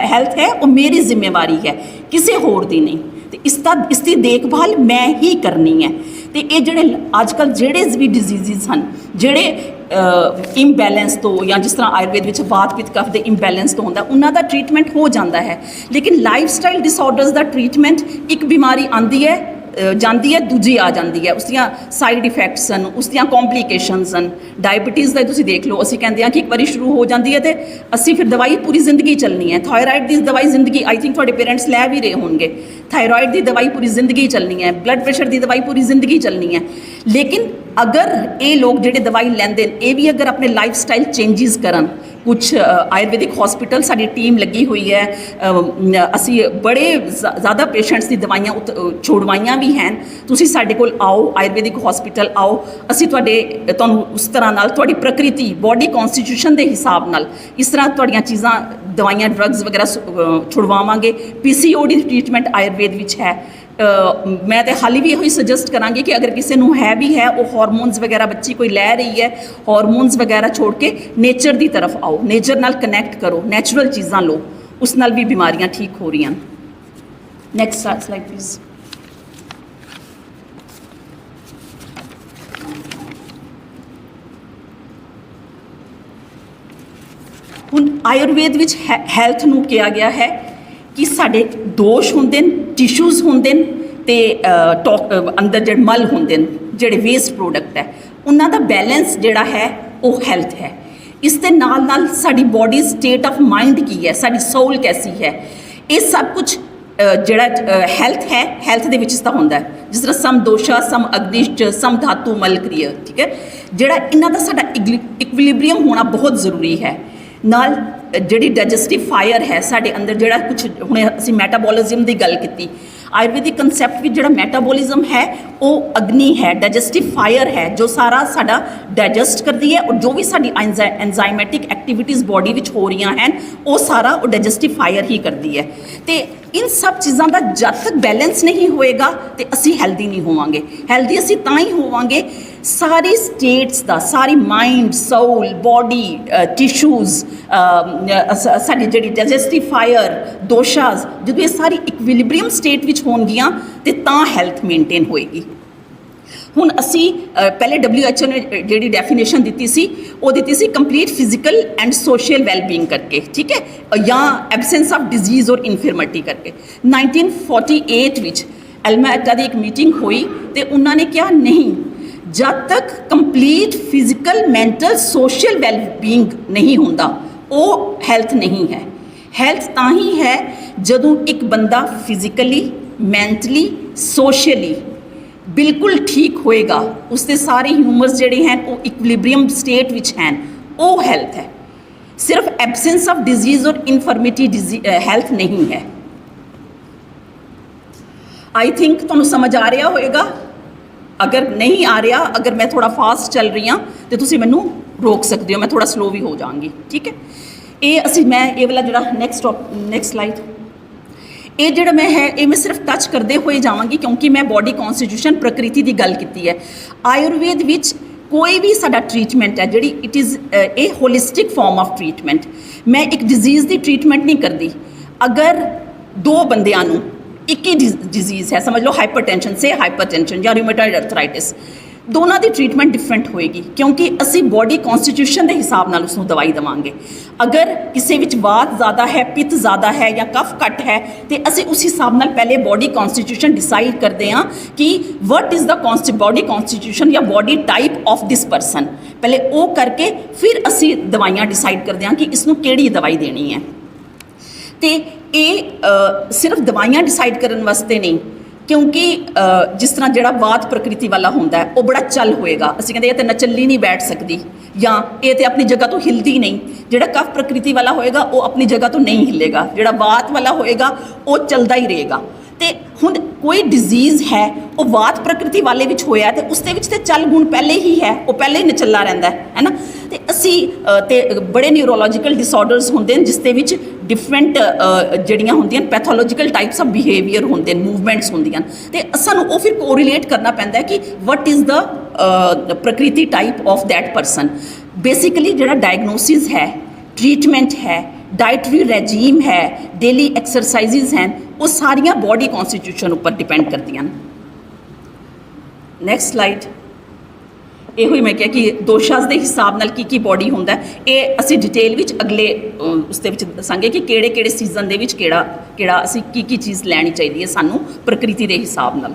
ਹੈਲਥ ਹੈ ਉਹ ਮੇਰੀ ਜ਼ਿੰਮੇਵਾਰੀ ਹੈ, ਕਿਸੇ ਹੋਰ ਦੀ ਨਹੀਂ। ਤੇ ਇਸ ਦੀ ਦੇਖਭਾਲ ਮੈਂ ਹੀ ਕਰਨੀ ਹੈ। ਤੇ ਇਹ ਜਿਹੜੇ ਅੱਜ ਕੱਲ੍ਹ ਜਿਹੜੇ ਵੀ ਡਿਜ਼ੀਜ਼ਸ ਹਨ, ਜਿਹੜੇ ਇੰਬੈਲੈਂਸ ਤੋਂ, ਜਾਂ ਜਿਸ ਤਰ੍ਹਾਂ ਆਯੁਰਵੇਦ ਵਿੱਚ ਵਾਤ ਪਿੱਤ ਕਫ ਦੇ ਇੰਬੈਲੈਂਸ ਤੋਂ ਹੁੰਦਾ, ਉਹਨਾਂ ਦਾ ਟ੍ਰੀਟਮੈਂਟ ਹੋ ਜਾਂਦਾ ਹੈ। ਲੇਕਿਨ ਲਾਈਫ ਸਟਾਈਲ ਡਿਸਆਰਡਰਸ ਦਾ ਟ੍ਰੀਟਮੈਂਟ, ਇੱਕ ਬਿਮਾਰੀ ਆਉਂਦੀ ਹੈ ਜਾਂਦੀ ਹੈ, ਦੂਜੀ ਆ ਜਾਂਦੀ ਹੈ, ਉਸ ਦੀਆਂ ਸਾਈਡ ਇਫੈਕਟਸ ਹਨ, ਉਸ ਦੀਆਂ ਕੰਪਲੀਕੇਸ਼ਨਸ ਹਨ। ਡਾਇਬਟੀਜ਼ ਦਾ ਤੁਸੀਂ ਦੇਖ ਲਓ, ਅਸੀਂ ਕਹਿੰਦੇ ਹਾਂ ਕਿ ਇੱਕ ਵਾਰੀ ਸ਼ੁਰੂ ਹੋ ਜਾਂਦੀ ਹੈ ਤੇ ਅਸੀਂ ਫਿਰ ਦਵਾਈ ਪੂਰੀ ਜ਼ਿੰਦਗੀ ਚੱਲਣੀ ਹੈ। ਥਾਇਰਾਇਡ ਦੀ ਦਵਾਈ ਜ਼ਿੰਦਗੀ, ਆਈ ਥਿੰਕ ਤੁਹਾਡੇ ਪੇਰੈਂਟਸ ਲੈ ਵੀ ਰਹੇ ਹੋਣਗੇ, ਥਾਇਰਾਇਡ ਦੀ ਦਵਾਈ ਪੂਰੀ ਜ਼ਿੰਦਗੀ ਚੱਲਣੀ ਹੈ, ਬਲੱਡ ਪ੍ਰੈਸ਼ਰ ਦੀ ਦਵਾਈ ਪੂਰੀ ਜ਼ਿੰਦਗੀ ਚੱਲਣੀ ਹੈ। ਲੇਕਿਨ ਅਗਰ ਇਹ ਲੋਕ ਜਿਹੜੇ ਦਵਾਈ ਲੈਂਦੇ ਨੇ, ਇਹ ਵੀ ਅਗਰ ਆਪਣੇ ਲਾਈਫ ਸਟਾਈਲ ਚੇਂਜਿਸ ਕਰਨ, ਕੁਛ ਆਯੁਰਵੈਦਿਕ ਹਸਪੀਟਲ ਸਾਡੀ ਟੀਮ ਲੱਗੀ ਹੋਈ ਹੈ, ਅਸੀਂ ਬੜੇ ਜ਼ਿਆਦਾ ਪੇਸ਼ੈਂਟਸ ਦੀ ਦਵਾਈਆਂ ਛੁਡਵਾਈਆਂ ਵੀ ਹਨ। ਤੁਸੀਂ ਸਾਡੇ ਕੋਲ ਆਓ, ਆਯੁਰਵੈਦਿਕ ਹਸਪੀਟਲ ਆਓ, ਅਸੀਂ ਤੁਹਾਨੂੰ ਉਸ ਤਰ੍ਹਾਂ ਨਾਲ ਤੁਹਾਡੀ ਪ੍ਰਕਿਰਤੀ, ਬੋਡੀ ਕੌਨਸਟੀਟਿਊਸ਼ਨ ਦੇ ਹਿਸਾਬ ਨਾਲ ਇਸ ਤਰ੍ਹਾਂ ਤੁਹਾਡੀਆਂ ਚੀਜ਼ਾਂ, ਦਵਾਈਆਂ, ਡਰੱਗਸ ਵਗੈਰਾ ਛੁਡਵਾਵਾਂਗੇ। PCOD ਦੀ ਟ੍ਰੀਟਮੈਂਟ ਆਯੁਰਵੇਦ ਵਿੱਚ ਹੈ। ਮੈਂ ਤਾਂ ਹਾਲੀ ਵੀ ਇਹੋ ਹੀ ਸੁਜੈਸਟ ਕਰਾਂਗੀ ਕਿ ਅਗਰ ਕਿਸੇ ਨੂੰ ਹੈ ਵੀ ਹੈ, ਉਹ ਹਾਰਮੋਨਸ ਵਗੈਰਾ ਬੱਚੀ ਕੋਈ ਲੈ ਰਹੀ ਹੈ, ਹਾਰਮੋਨਸ ਵਗੈਰਾ ਛੋੜ ਕੇ ਨੇਚਰ ਦੀ ਤਰਫ ਆਓ, ਨੇਚਰ ਨਾਲ ਕਨੈਕਟ ਕਰੋ, ਨੈਚੁਰਲ ਚੀਜ਼ਾਂ ਲਓ, ਉਸ ਨਾਲ ਵੀ ਬਿਮਾਰੀਆਂ ਠੀਕ ਹੋ ਰਹੀਆਂ। Next slide please. ਹੁਣ ਆਯੁਰਵੇਦ ਵਿੱਚ ਹੈਲਥ ਨੂੰ ਕਿਹਾ ਗਿਆ ਹੈ ਕਿ ਸਾਡੇ ਦੋਸ਼ ਹੁੰਦੇ ਨੇ, ਟਿਸ਼ੂਜ਼ ਹੁੰਦੇ ਨੇ, ਤੇ ਅੰਦਰ ਜਿਹੜੇ ਮਲ ਹੁੰਦੇ ਨੇ, ਜਿਹੜੇ ਵੇਸਟ ਪ੍ਰੋਡਕਟ ਹੈ, ਉਹਨਾਂ ਦਾ ਬੈਲੈਂਸ ਜਿਹੜਾ ਹੈ ਉਹ ਹੈਲਥ ਹੈ। ਇਸ ਦੇ ਨਾਲ ਨਾਲ ਸਾਡੀ ਬੋਡੀ ਸਟੇਟ ਆਫ ਮਾਈਂਡ ਕੀ ਹੈ, ਸਾਡੀ ਸੋਲ ਕੈਸੀ ਹੈ, ਇਹ ਸਭ ਕੁਝ ਜਿਹੜਾ ਹੈਲਥ ਹੈ, ਹੈਲਥ ਦੇ ਵਿੱਚ ਇਸ ਤਰ੍ਹਾਂ ਹੁੰਦਾ ਹੈ। ਜਿਸ ਤਰ੍ਹਾਂ ਸਮ ਦੋਸ਼ਾ ਸਮ ਅਗਨਿਸ਼ਟ ਸਮ ਧਾਤੂ ਮਲ ਕ੍ਰਿਆ, ਠੀਕ ਹੈ, ਜਿਹੜਾ ਇਹਨਾਂ ਦਾ ਸਾਡਾ ਇਕਵਿਲਿਬਰੀਅਮ ਹੋਣਾ ਬਹੁਤ ਜ਼ਰੂਰੀ ਹੈ। ਨਾਲ ਜਿਹੜੀ ਡਾਈਜੈਸਟਿਵ ਫਾਇਰ ਹੈ ਸਾਡੇ ਅੰਦਰ, ਜਿਹੜਾ ਕੁਛ ਹੁਣ ਅਸੀਂ ਮੈਟਾਬੋਲਿਜ਼ਮ ਦੀ ਗੱਲ ਕੀਤੀ, ਆਯੁਰਵੈਦਿਕ ਕੰਸੈਪਟ ਵਿੱਚ ਜਿਹੜਾ ਮੈਟਾਬੋਲਿਜ਼ਮ ਹੈ ਉਹ ਅਗਨੀ ਹੈ, ਡਾਈਜੈਸਟਿਵ ਫਾਇਰ ਹੈ, ਜੋ ਸਾਰਾ ਸਾਡਾ ਡਾਈਜੈਸਟ ਕਰਦੀ ਹੈ। ਔਰ ਜੋ ਵੀ ਸਾਡੀ ਐਂਜ਼ਾਈਮੈਟਿਕ ਐਕਟੀਵਿਟੀਜ਼ ਬੋਡੀ ਵਿੱਚ ਹੋ ਰਹੀਆਂ ਹਨ, ਉਹ ਸਾਰਾ ਉਹ ਡਾਈਜੈਸਟਿਵ ਫਾਇਰ ਹੀ ਕਰਦੀ ਹੈ। ਤੇ ਇਨ ਸਭ ਚੀਜ਼ਾਂ ਦਾ ਜਦ ਤੱਕ ਬੈਲੈਂਸ ਨਹੀਂ ਹੋਏਗਾ ਤੇ ਅਸੀਂ ਹੈਲਦੀ ਨਹੀਂ ਹੋਵਾਂਗੇ। ਹੈਲਦੀ ਅਸੀਂ ਤਾਂ ਹੀ ਹੋਵਾਂਗੇ ਸਾਰੀ ਸਟੇਟਸ ਦਾ, ਸਾਰੀ ਮਾਈਂਡ, ਸੋਲ, ਬੋਡੀ, ਟਿਸ਼ੂਜ਼, ਸਾਡੀ ਜਿਹੜੀ ਡਾਈਜੈਸਟੀਫਾਇਰ, ਦੋਸ਼ਾਜ਼, ਜਦੋਂ ਇਹ ਸਾਰੀ ਇਕਵਿਲਿਬਰੀਅਮ ਸਟੇਟ ਵਿੱਚ ਹੋਣਗੀਆਂ ਤੇ ਤਾਂ ਹੈਲਥ ਮੇਨਟੇਨ ਹੋਏਗੀ। ਹੁਣ ਅਸੀਂ ਪਹਿਲੇ WHO ਨੇ ਜਿਹੜੀ ਡੈਫੀਨੇਸ਼ਨ ਦਿੱਤੀ ਸੀ ਉਹ ਦਿੱਤੀ ਸੀ complete physical and social wellbeing ਕਰਕੇ, ਠੀਕ ਹੈ, ਜਾਂ ਐਬਸੈਂਸ ਆਫ ਡਿਜ਼ੀਜ਼ ਔਰ ਇਨਫਰਮਿਟੀ ਕਰਕੇ। 1948 ਵਿੱਚ ਐਲਮਾ-ਅਟਾ ਦੀ ਇੱਕ ਮੀਟਿੰਗ ਹੋਈ ਤੇ ਉਹਨਾਂ ਨੇ ਕਿਹਾ ਨਹੀਂ, ਜਦ ਤੱਕ complete physical, mental, social wellbeing ਨਹੀਂ ਹੁੰਦਾ ਉਹ ਹੈਲਥ ਨਹੀਂ ਹੈ। ਹੈਲਥ ਤਾਂ ਹੀ ਹੈ ਜਦੋਂ ਇੱਕ ਬੰਦਾ ਫਿਜ਼ੀਕਲੀ, ਮੈਂਟਲੀ, ਸੋਸ਼ਲੀ ਬਿਲਕੁਲ ਠੀਕ ਹੋਏਗਾ, ਉਸਦੇ ਸਾਰੇ ਹਿਊਮਰਸ ਜਿਹੜੇ ਹਨ ਉਹ ਇਕਵਿਲਿਬਰੀਅਮ ਸਟੇਟ ਵਿੱਚ ਹਨ, ਉਹ ਹੈਲਥ ਹੈ। ਸਿਰਫ ਐਬਸੈਂਸ ਆਫ ਡਿਜ਼ੀਜ਼ ਔਰ ਇਨਫਰਮਿਟੀ ਹੈਲਥ ਨਹੀਂ ਹੈ। ਆਈ ਥਿੰਕ ਤੁਹਾਨੂੰ ਸਮਝ ਆ ਰਿਹਾ ਹੋਏਗਾ। ਅਗਰ ਨਹੀਂ ਆ ਰਿਹਾ, ਅਗਰ ਮੈਂ ਥੋੜਾ ਫਾਸਟ ਚੱਲ ਰਹੀ ਹਾਂ ਤੇ ਤੁਸੀਂ ਮੈਨੂੰ ਰੋਕ ਸਕਦੇ ਹੋ, ਮੈਂ ਥੋੜਾ ਸਲੋ ਵੀ ਹੋ ਜਾਵਾਂਗੀ, ਠੀਕ ਹੈ। ਮੈਂ ਇਹ ਵਾਲਾ ਜਿਹੜਾ ਨੈਕਸਟ ਸਲਾਈਡ, ਇਹ ਜਿਹੜਾ ਮੈਂ ਸਿਰਫ ਟੱਚ ਕਰਦੇ ਹੋਏ ਜਾਵਾਂਗੀ ਕਿਉਂਕਿ ਮੈਂ ਬੋਡੀ ਕੌਨਸਟੀਟਿਊਸ਼ਨ, ਪ੍ਰਕਿਰਤੀ ਦੀ ਗੱਲ ਕੀਤੀ ਹੈ। ਆਯੁਰਵੇਦ ਵਿੱਚ ਕੋਈ ਵੀ ਸਾਡਾ ਟ੍ਰੀਟਮੈਂਟ ਹੈ ਜਿਹੜੀ ਇਟ ਇਜ਼ ਇਹ ਹੋਲਿਸਟਿਕ ਫਾਰਮ ਆਫ ਟ੍ਰੀਟਮੈਂਟ। ਮੈਂ ਇੱਕ ਡਿਜ਼ੀਜ਼ ਦੀ ਟ੍ਰੀਟਮੈਂਟ ਨਹੀਂ ਕਰਦੀ। ਅਗਰ ਦੋ ਬੰਦਿਆਂ ਨੂੰ ਇੱਕ ਹੀ ਡਿਜ਼ੀਜ਼ ਹੈ, ਸਮਝ ਲਓ ਹਾਈਪਰਟੈਂਸ਼ਨ ਜਾਂ ਰਿਊਮੇਟੋਇਡ ਅਰਥਰਾਈਟਿਸ, ਦੋਨਾਂ ਦੀ ਟ੍ਰੀਟਮੈਂਟ ਡਿਫਰੈਂਟ ਹੋਏਗੀ ਕਿਉਂਕਿ ਅਸੀਂ ਬੋਡੀ ਕੌਨਸਟੀਟਿਊਸ਼ਨ ਦੇ ਹਿਸਾਬ ਨਾਲ ਉਸਨੂੰ ਦਵਾਈ ਦੇਵਾਂਗੇ। ਅਗਰ ਕਿਸੇ ਵਿੱਚ ਵਾਤ ਜ਼ਿਆਦਾ ਹੈ, ਪਿੱਤ ਜ਼ਿਆਦਾ ਹੈ ਜਾਂ ਕਫ ਘੱਟ ਹੈ ਤੇ ਅਸੀਂ ਉਸ ਹਿਸਾਬ ਨਾਲ ਪਹਿਲੇ ਬੋਡੀ ਕੌਨਸਟੀਟਿਊਸ਼ਨ ਡਿਸਾਈਡ ਕਰਦੇ ਹਾਂ ਕਿ ਵਟ ਇਜ਼ ਦਾ ਬੋਡੀ ਕੌਨਸਟੀਟਿਊਸ਼ਨ ਜਾਂ body type of this person. ਪਹਿਲੇ ਉਹ ਕਰਕੇ ਫਿਰ ਅਸੀਂ ਦਵਾਈਆਂ ਡਿਸਾਈਡ ਕਰਦੇ ਹਾਂ ਕਿ ਇਸ ਨੂੰ ਕਿਹੜੀ ਦਵਾਈ ਦੇਣੀ ਹੈ। ਤੇ ਇਹ ਸਿਰਫ ਦਵਾਈਆਂ ਡਿਸਾਈਡ ਕਰਨ ਵਾਸਤੇ ਨਹੀਂ, ਕਿਉਂਕਿ ਜਿਸ ਤਰ੍ਹਾਂ ਜਿਹੜਾ ਵਾਤ ਪ੍ਰਕਿਰਤੀ ਵਾਲਾ ਹੁੰਦਾ ਹੈ ਉਹ ਬੜਾ ਚੱਲ ਹੋਏਗਾ, ਅਸੀਂ ਕਹਿੰਦੇ ਇਹ ਤਾਂ ਨਚੱਲੀ ਨਹੀਂ ਬੈਠ ਸਕਦੀ ਜਾਂ ਇਹ ਤਾਂ ਆਪਣੀ ਜਗ੍ਹਾ ਤੋਂ ਹਿਲਦੀ ਨਹੀਂ। ਜਿਹੜਾ ਕਫ ਪ੍ਰਕਿਰਤੀ ਵਾਲਾ ਹੋਏਗਾ ਉਹ ਆਪਣੀ ਜਗ੍ਹਾ ਤੋਂ ਨਹੀਂ ਹਿੱਲੇਗਾ, ਜਿਹੜਾ ਵਾਤ ਵਾਲਾ ਹੋਏਗਾ ਉਹ ਚੱਲਦਾ ਹੀ ਰਹੇਗਾ। ਤੇ ਹੁਣ ਕੋਈ ਡਿਜ਼ੀਜ਼ ਹੈ ਉਹ ਵਾਤ ਪ੍ਰਕਿਰਤੀ ਵਾਲੇ ਵਿੱਚ ਹੋਇਆ ਤੇ ਉਸ ਦੇ ਵਿੱਚ ਤੇ ਚੱਲ ਗੁਣ ਪਹਿਲੇ ਹੀ ਹੈ, ਉਹ ਪਹਿਲੇ ਹੀ ਨਚੱਲਾ ਰਹਿੰਦਾ ਹੈ ਨਾ। ਤੇ ਅਸੀਂ ਤੇ ਬੜੇ ਨਿਊਰੋਲੋਜੀਕਲ ਡਿਸਆਰਡਰਸ ਹੁੰਦੇ ਨੇ ਜਿਸ ਦੇ ਵਿੱਚ ਡਿਫਰੈਂਟ ਜਿਹੜੀਆਂ ਹੁੰਦੀਆਂ ਪੈਥੋਲੋਜੀਕਲ ਟਾਈਪਸ ਆਫ ਬਿਹੇਵੀਅਰ ਹੁੰਦੇ ਨੇ, ਮੂਵਮੈਂਟਸ ਹੁੰਦੀਆਂ ਤੇ ਸਾਨੂੰ ਉਹ ਫਿਰ ਕੋਰਿਲੇਟ ਕਰਨਾ ਪੈਂਦਾ ਹੈ ਕਿ ਵਟ ਇਜ਼ ਦਾ ਪ੍ਰਕਿਰਤੀ type of that person. Basically ਜਿਹੜਾ ਡਾਇਗਨੋਸਿਸ ਹੈ, ਟ੍ਰੀਟਮੈਂਟ ਹੈ, ਡਾਇਟਰੀ ਰੈਜੀਮ ਹੈ, ਡੇਲੀ ਐਕਸਰਸਾਈਜ਼ਿਸ ਹਨ, ਉਹ ਸਾਰੀਆਂ ਬੋਡੀ ਕੌਨਸਟੀਟਿਊਸ਼ਨ ਉੱਪਰ ਡਿਪੈਂਡ ਕਰਦੀਆਂ ਨੇ। Next slide. ਇਹੋ ਹੀ ਮੈਂ ਕਿਹਾ ਕਿ ਦੋਸ਼ਾਂ ਦੇ ਹਿਸਾਬ ਨਾਲ ਕੀ ਬੋਡੀ ਹੁੰਦਾ, ਇਹ ਅਸੀਂ ਡਿਟੇਲ ਵਿੱਚ ਅਗਲੇ ਉਸ ਦੇ ਵਿੱਚ ਦੱਸਾਂਗੇ ਕਿ ਕਿਹੜੇ ਸੀਜ਼ਨ ਦੇ ਵਿੱਚ ਕਿਹੜਾ ਅਸੀਂ ਕੀ ਚੀਜ਼ ਲੈਣੀ ਚਾਹੀਦੀ ਹੈ ਸਾਨੂੰ ਪ੍ਰਕਿਰਤੀ ਦੇ ਹਿਸਾਬ ਨਾਲ।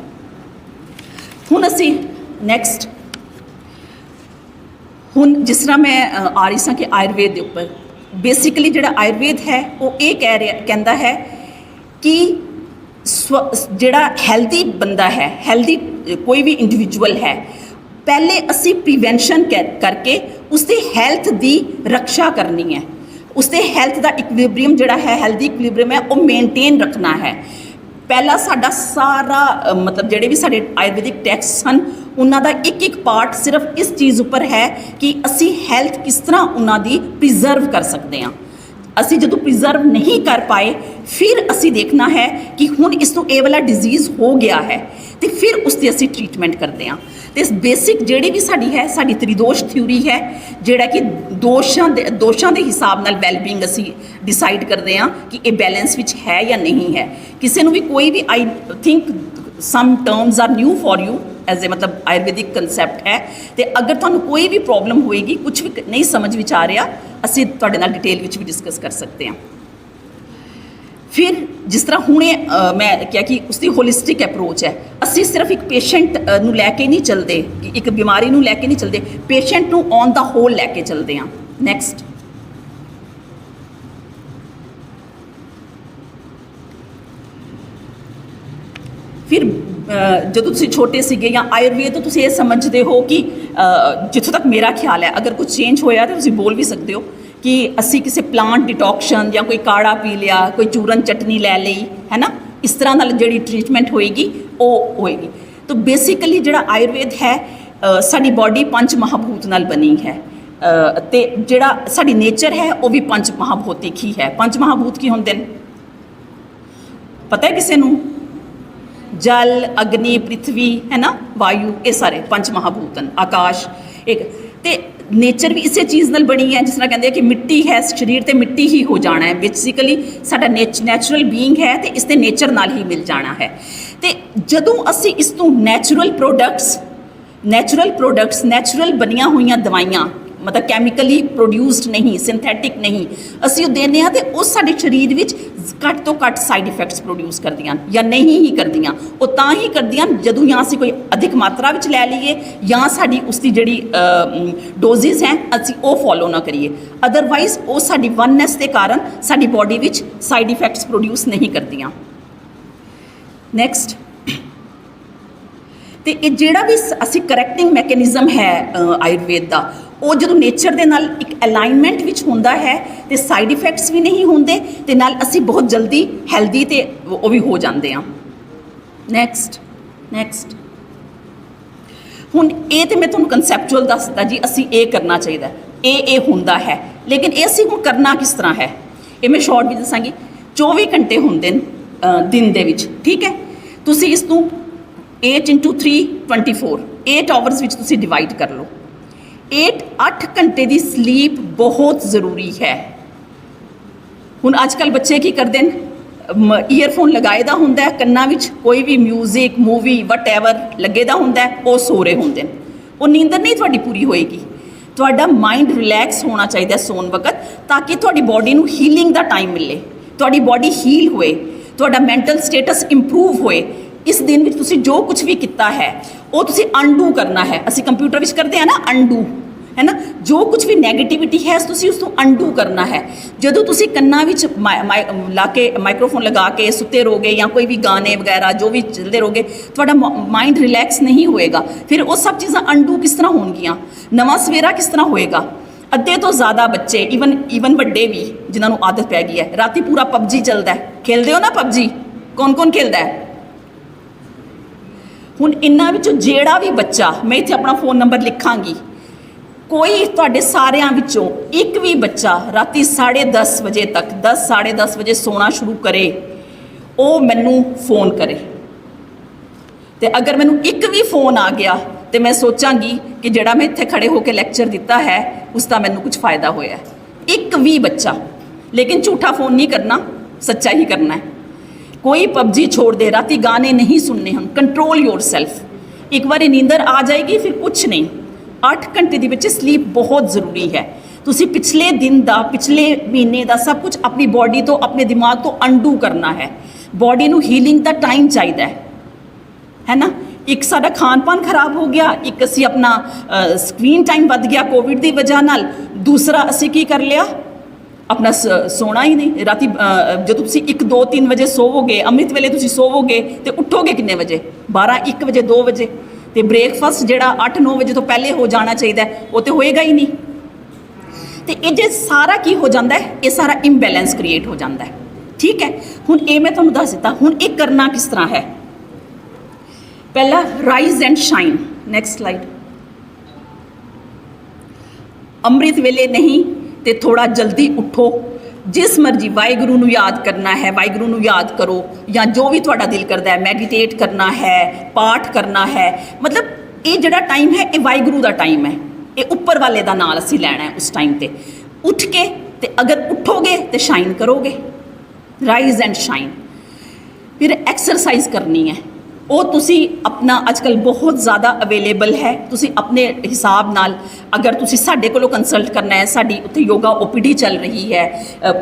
ਹੁਣ ਅਸੀਂ ਨੈਕਸਟ, ਹੁਣ ਜਿਸ ਤਰ੍ਹਾਂ ਮੈਂ ਆ ਰਹੀ ਸਾਂ ਕਿ ਆਯੁਰਵੇਦ ਦੇ ਉੱਪਰ ਬੇਸਿਕਲੀ ਜਿਹੜਾ ਆਯੁਰਵੇਦ ਹੈ ਉਹ ਇਹ ਕਹਿੰਦਾ ਹੈ ਕਿ ਜਿਹੜਾ ਹੈਲਦੀ ਬੰਦਾ ਹੈ, ਹੈਲਦੀ ਕੋਈ ਵੀ ਇੰਡੀਵਿਜੂਅਲ ਹੈ, ਪਹਿਲੇ ਅਸੀਂ ਪ੍ਰੀਵੈਂਸ਼ਨ ਕਰਕੇ ਉਸਦੀ ਹੈਲਥ ਦੀ ਰੱਖਿਆ ਕਰਨੀ ਹੈ। ਉਸਦੇ ਹੈਲਥ ਦਾ ਇਕਵਿਲਿਬਰੀਅਮ ਜਿਹੜਾ ਹੈ, ਹੈਲਦੀ ਇਕਵਿਲਿਬਰੀਅਮ ਹੈ, ਉਹ ਮੇਨਟੇਨ ਰੱਖਣਾ ਹੈ। ਪਹਿਲਾ ਸਾਡਾ ਸਾਰਾ ਮਤਲਬ ਜਿਹੜੇ ਵੀ ਸਾਡੇ ਆਯੁਰਵੈਦਿਕ ਟੈਕਸਟ ਹਨ ਉਹਨਾਂ ਦਾ ਇੱਕ ਪਾਰਟ ਸਿਰਫ ਇਸ ਚੀਜ਼ ਉੱਪਰ ਹੈ ਕਿ ਅਸੀਂ ਹੈਲਥ ਕਿਸ ਤਰ੍ਹਾਂ ਉਹਨਾਂ ਦੀ ਪ੍ਰੀਜ਼ਰਵ ਕਰ ਸਕਦੇ ਹਾਂ। ਅਸੀਂ ਜਦੋਂ ਪ੍ਰੀਜ਼ਰਵ ਨਹੀਂ ਕਰ ਪਾਏ ਫਿਰ ਅਸੀਂ ਦੇਖਣਾ ਹੈ ਕਿ ਹੁਣ ਇਸ ਨੂੰ ਇਹ ਵਾਲਾ ਡਿਜ਼ੀਜ਼ ਹੋ ਗਿਆ ਹੈ ਤੇ ਫਿਰ ਉਸ ਦੀ ਅਸੀਂ ਟ੍ਰੀਟਮੈਂਟ ਕਰਦੇ ਹਾਂ। ਤੇ ਬੇਸਿਕ ਜਿਹੜੀ ਵੀ ਸਾਡੀ ਤ੍ਰਿਦੋਸ਼ ਥਿਊਰੀ ਹੈ, ਜਿਹੜਾ ਕਿ ਦੋਸ਼ਾਂ ਦੇ ਹਿਸਾਬ ਨਾਲ ਵੈਲਬੀਇੰਗ ਅਸੀਂ ਡਿਸਾਈਡ ਕਰਦੇ ਹਾਂ ਕਿ ਇਹ ਬੈਲੈਂਸ ਵਿੱਚ ਹੈ ਜਾਂ ਨਹੀਂ ਹੈ। ਕਿਸੇ ਨੂੰ ਵੀ ਕੋਈ ਵੀ I think some terms are new for you as a ਮਤਲਬ ਆਯੁਰਵੈਦਿਕ ਕੰਸੈਪਟ ਹੈ ਤੇ ਅਗਰ ਤੁਹਾਨੂੰ ਕੋਈ ਵੀ ਪ੍ਰੋਬਲਮ ਹੋਏਗੀ, ਕੁਝ ਵੀ ਨਹੀਂ ਸਮਝ ਵਿੱਚ ਆ ਰਿਹਾ, ਅਸੀਂ ਤੁਹਾਡੇ ਨਾਲ ਡਿਟੇਲ ਵਿੱਚ ਵੀ ਡਿਸਕਸ ਕਰ ਸਕਦੇ ਹਾਂ। ਫਿਰ ਜਿਸ ਤਰ੍ਹਾਂ ਹੁਣੇ ਮੈਂ ਕਿਹਾ ਕਿ ਉਸਦੀ ਹੋਲਿਸਟਿਕ ਅਪਰੋਚ ਹੈ, ਅਸੀਂ ਸਿਰਫ ਇੱਕ ਪੇਸ਼ੈਂਟ ਨੂੰ ਲੈ ਕੇ ਨਹੀਂ ਚੱਲਦੇ, ਇੱਕ ਬਿਮਾਰੀ ਨੂੰ ਲੈ ਕੇ ਨਹੀਂ ਚੱਲਦੇ, ਪੇਸ਼ੈਂਟ ਨੂੰ ਔਨ ਦਾ ਹੋਲ ਲੈ ਕੇ ਚੱਲਦੇ ਹਾਂ। ਨੈਕਸਟ। ਫਿਰ ਜਦੋਂ ਤੁਸੀਂ ਛੋਟੇ ਸੀਗੇ ਜਾਂ ਆਯੁਰਵੇਦ ਤੋਂ ਤੁਸੀਂ ਇਹ ਸਮਝਦੇ ਹੋ ਕਿ ਜਿੱਥੋਂ ਤੱਕ ਮੇਰਾ ਖਿਆਲ ਹੈ ਅਗਰ ਕੁਝ ਚੇਂਜ ਹੋਇਆ ਤਾਂ ਤੁਸੀਂ ਬੋਲ ਵੀ ਸਕਦੇ ਹੋ ਕਿ ਅਸੀਂ ਕਿਸੇ ਪਲਾਂਟ ਡਿਟੋਕਸ਼ਨ ਜਾਂ ਕੋਈ ਕਾੜਾ ਪੀ ਲਿਆ, ਕੋਈ ਚੂਰਨ ਚਟਨੀ ਲੈ ਲਈ, ਹੈ ਨਾ, ਇਸ ਤਰ੍ਹਾਂ ਨਾਲ ਜਿਹੜੀ ਟ੍ਰੀਟਮੈਂਟ ਹੋਏਗੀ ਉਹ ਹੋਏਗੀ। ਤਾਂ ਬੇਸਿਕਲੀ ਜਿਹੜਾ ਆਯੁਰਵੇਦ ਹੈ ਸਾਡੀ ਬਾਡੀ ਪੰਜ ਮਹਾਭੂਤ ਨਾਲ ਬਣੀ ਹੈ ਤੇ ਜਿਹੜਾ ਸਾਡੀ ਨੇਚਰ ਹੈ ਉਹ ਵੀ ਪੰਜ ਮਹਾਭੌਤਿਕ ਹੀ ਹੈ। ਪੰਜ ਮਹਾਭੂਤ ਕੀ ਹੁੰਦੇ ਨੇ ਪਤਾ ਹੈ ਕਿਸੇ ਨੂੰ? जल अग्नि पृथ्वी है ना वायु, ये सारे पंच महाभूतन आकाश एक ते नेचर भी इसे चीज़ नाल बनी है। जिस तरह कहते हैं कि मिट्टी है शरीर ते मिट्टी ही हो जाना है, बेसिकली साडा नैचुरल बीइंग है तो इसते नेचर नाल ही मिल जाना है। तो जदों असी इस तों नैचुरल प्रोडक्ट्स नैचुरल बनिया हुई दवाइयां मतलब कैमिकली प्रोड्यूस्ड नहीं सिंथैटिक नहीं असी वो देने तो वो साडे शरीर विच घट तो घट साइड इफेक्ट्स प्रोड्यूस करदियां या नहीं ही करदियां। वो तां ही करदियां जदों या असी कोई अधिक मात्रा विच लै लईए या साडी उसकी जिहड़ी डोजेज हैं असी वो फॉलो ना करिए, अदरवाइज वो साडी वननेस के कारण साडी बॉडी विच साइड इफेक्ट्स प्रोड्यूस नहीं करदियां। नैक्सट तो ये जिहड़ा भी असी करैक्टिंग मैकेनिज्म है आयुर्वेद का वो जो नेचर के नाल एक अलाइनमेंट विच हुंदा है तो साइड इफेक्ट्स भी नहीं होंदे ते नाल असी बहुत जल्दी हैल्दी ते वो भी हो जाते हैं। नैक्सट हुण ये तो मैं तुहानूं कंसैप्चुअल दसदा जी असी ये करना चाहिए ये हुंदा है, लेकिन ये असी हुण करना किस तरह है ये मैं शॉर्ट भी दसांगी। 24 घंटे हुंदे दिन दे विच, ठीक है, तुसी इस नूं 8 × 3 24 8 आवर्स विच तुसी डिवाइड कर लो। 8 घंटे की स्लीप बहुत ज़रूरी है। हुण अजकल बच्चे की करते हैं ईयरफोन लगाए दा हुंदा है कन्ना विच कोई भी म्यूजिक मूवी वट एवर लगे दा हुंदा है वो सो रहे होंदे ने, वो नींदर नहीं तुहाडी पूरी होएगी। तुहाडा माइंड रिलैक्स होना चाहिए सोन वक्त ताकि तुहाडी बॉडी नूं हीलिंग दा टाइम मिले, तुहाडी बॉडी हील होए, तुहाडा मैंटल स्टेटस इंप्रूव होए। इस दिन में तुसी जो कुछ भी किया है वो तुसी अनडू करना है। असी कंप्यूटर विच करते हैं ना अनडू, है ना, जो कुछ भी नैगेटिविटी है तुसी उसको अनडू करना है। जदों तुसी कन्ना विच ला के माइक्रोफोन लगा के सुते रहोगे या कोई भी गाने वगैरह जो भी चलते रहोगे तुहाडा माइंड रिलैक्स नहीं होएगा, फिर वो सब चीज़ां अनडू किस तरह होणगियां, नवां सवेरा किस तरह होएगा। अद्धे तो ज़्यादा बच्चे ईवन वड्डे भी जिन्होंने आदत पै गई है राती पूरा पबजी चलता है, खेलते हो ना पबजी, कौन कौन खेलता है। हुण इन्हां विचों जिहड़ा भी बच्चा, मैं इत्थे अपना फ़ोन नंबर लिखांगी, कोई तुहाडे सारियां विचों एक भी बच्चा राती 10:30 बजे तक 10 10:30 बजे सोना शुरू करे वो मैनू फ़ोन करे। तो अगर मैनू एक भी फ़ोन आ गया तो मैं सोचांगी कि जिहड़ा मैं इत्थे खड़े होकर लैक्चर दिता है उसका मैनू कुछ फ़ायदा होया है। एक भी बच्चा, लेकिन झूठा फ़ोन नहीं करना, सच्चा ही करना है। कोई पबजी छोड़ दे, राती गाने नहीं सुनने हम, कंट्रोल योर सेल्फ। एक बार नींदर आ जाएगी फिर कुछ नहीं। 8 घंटे दी बच्चे स्लीप बहुत ज़रूरी है। तुसी पिछले दिन दा पिछले महीने दा सब कुछ अपनी बॉडी तो अपने दिमाग तो अनडू करना है। बॉडी नू हीलिंग दा टाइम चाहिए है ना। एक साडा खान पान खराब हो गया, एक असी अपना स्क्रीन टाइम वध गया कोविड की वजह नाल, दूसरा असी की कर लिया अपना सोना ही नहीं। राती जो तुसी 1 2 3 बजे सोवोगे, अमृत वेले तुसी सोवोगे तो उठोगे कितने बजे, 12 1 बजे 2 बजे। तो ब्रेकफास्ट जिहड़ा 8 9 बजे तो पहले हो जाना चाहिए, वो तो होएगा ही नहीं। तो ये जे सारा की हो जाता है, ये सारा इम्बैलेंस क्रिएट हो जाता है। ठीक है, हुण ये मैं तुहानूं दस दिता। हुण ये करना किस तरह है, पहला rise and shine. Next slide. अमृत वेले नहीं तो थोड़ा जल्दी उठो, जिस मर्जी वाहिगुरू नूं याद करना है वाहिगुरू नूं याद करो, या जो भी तुहाडा दिल करता है मैडिटेट करना है, पाठ करना है। मतलब ये जिहड़ा टाइम है ये वाहिगुरू दा टाइम है, ये उपर वाले दा नाल असीं लैना है। उस टाइम ते उठ के ते अगर उठोगे तो शाइन करोगे, राइज एंड शाइन। फिर एक्सरसाइज करनी है, वो तुसी अपना आजकल बहुत ज़्यादा अवेलेबल है, तुसी अपने हिसाब नाल अगर तुसी साडे कोलों कंसल्ट करना है, साडी उत्थे योगा OPD चल रही है,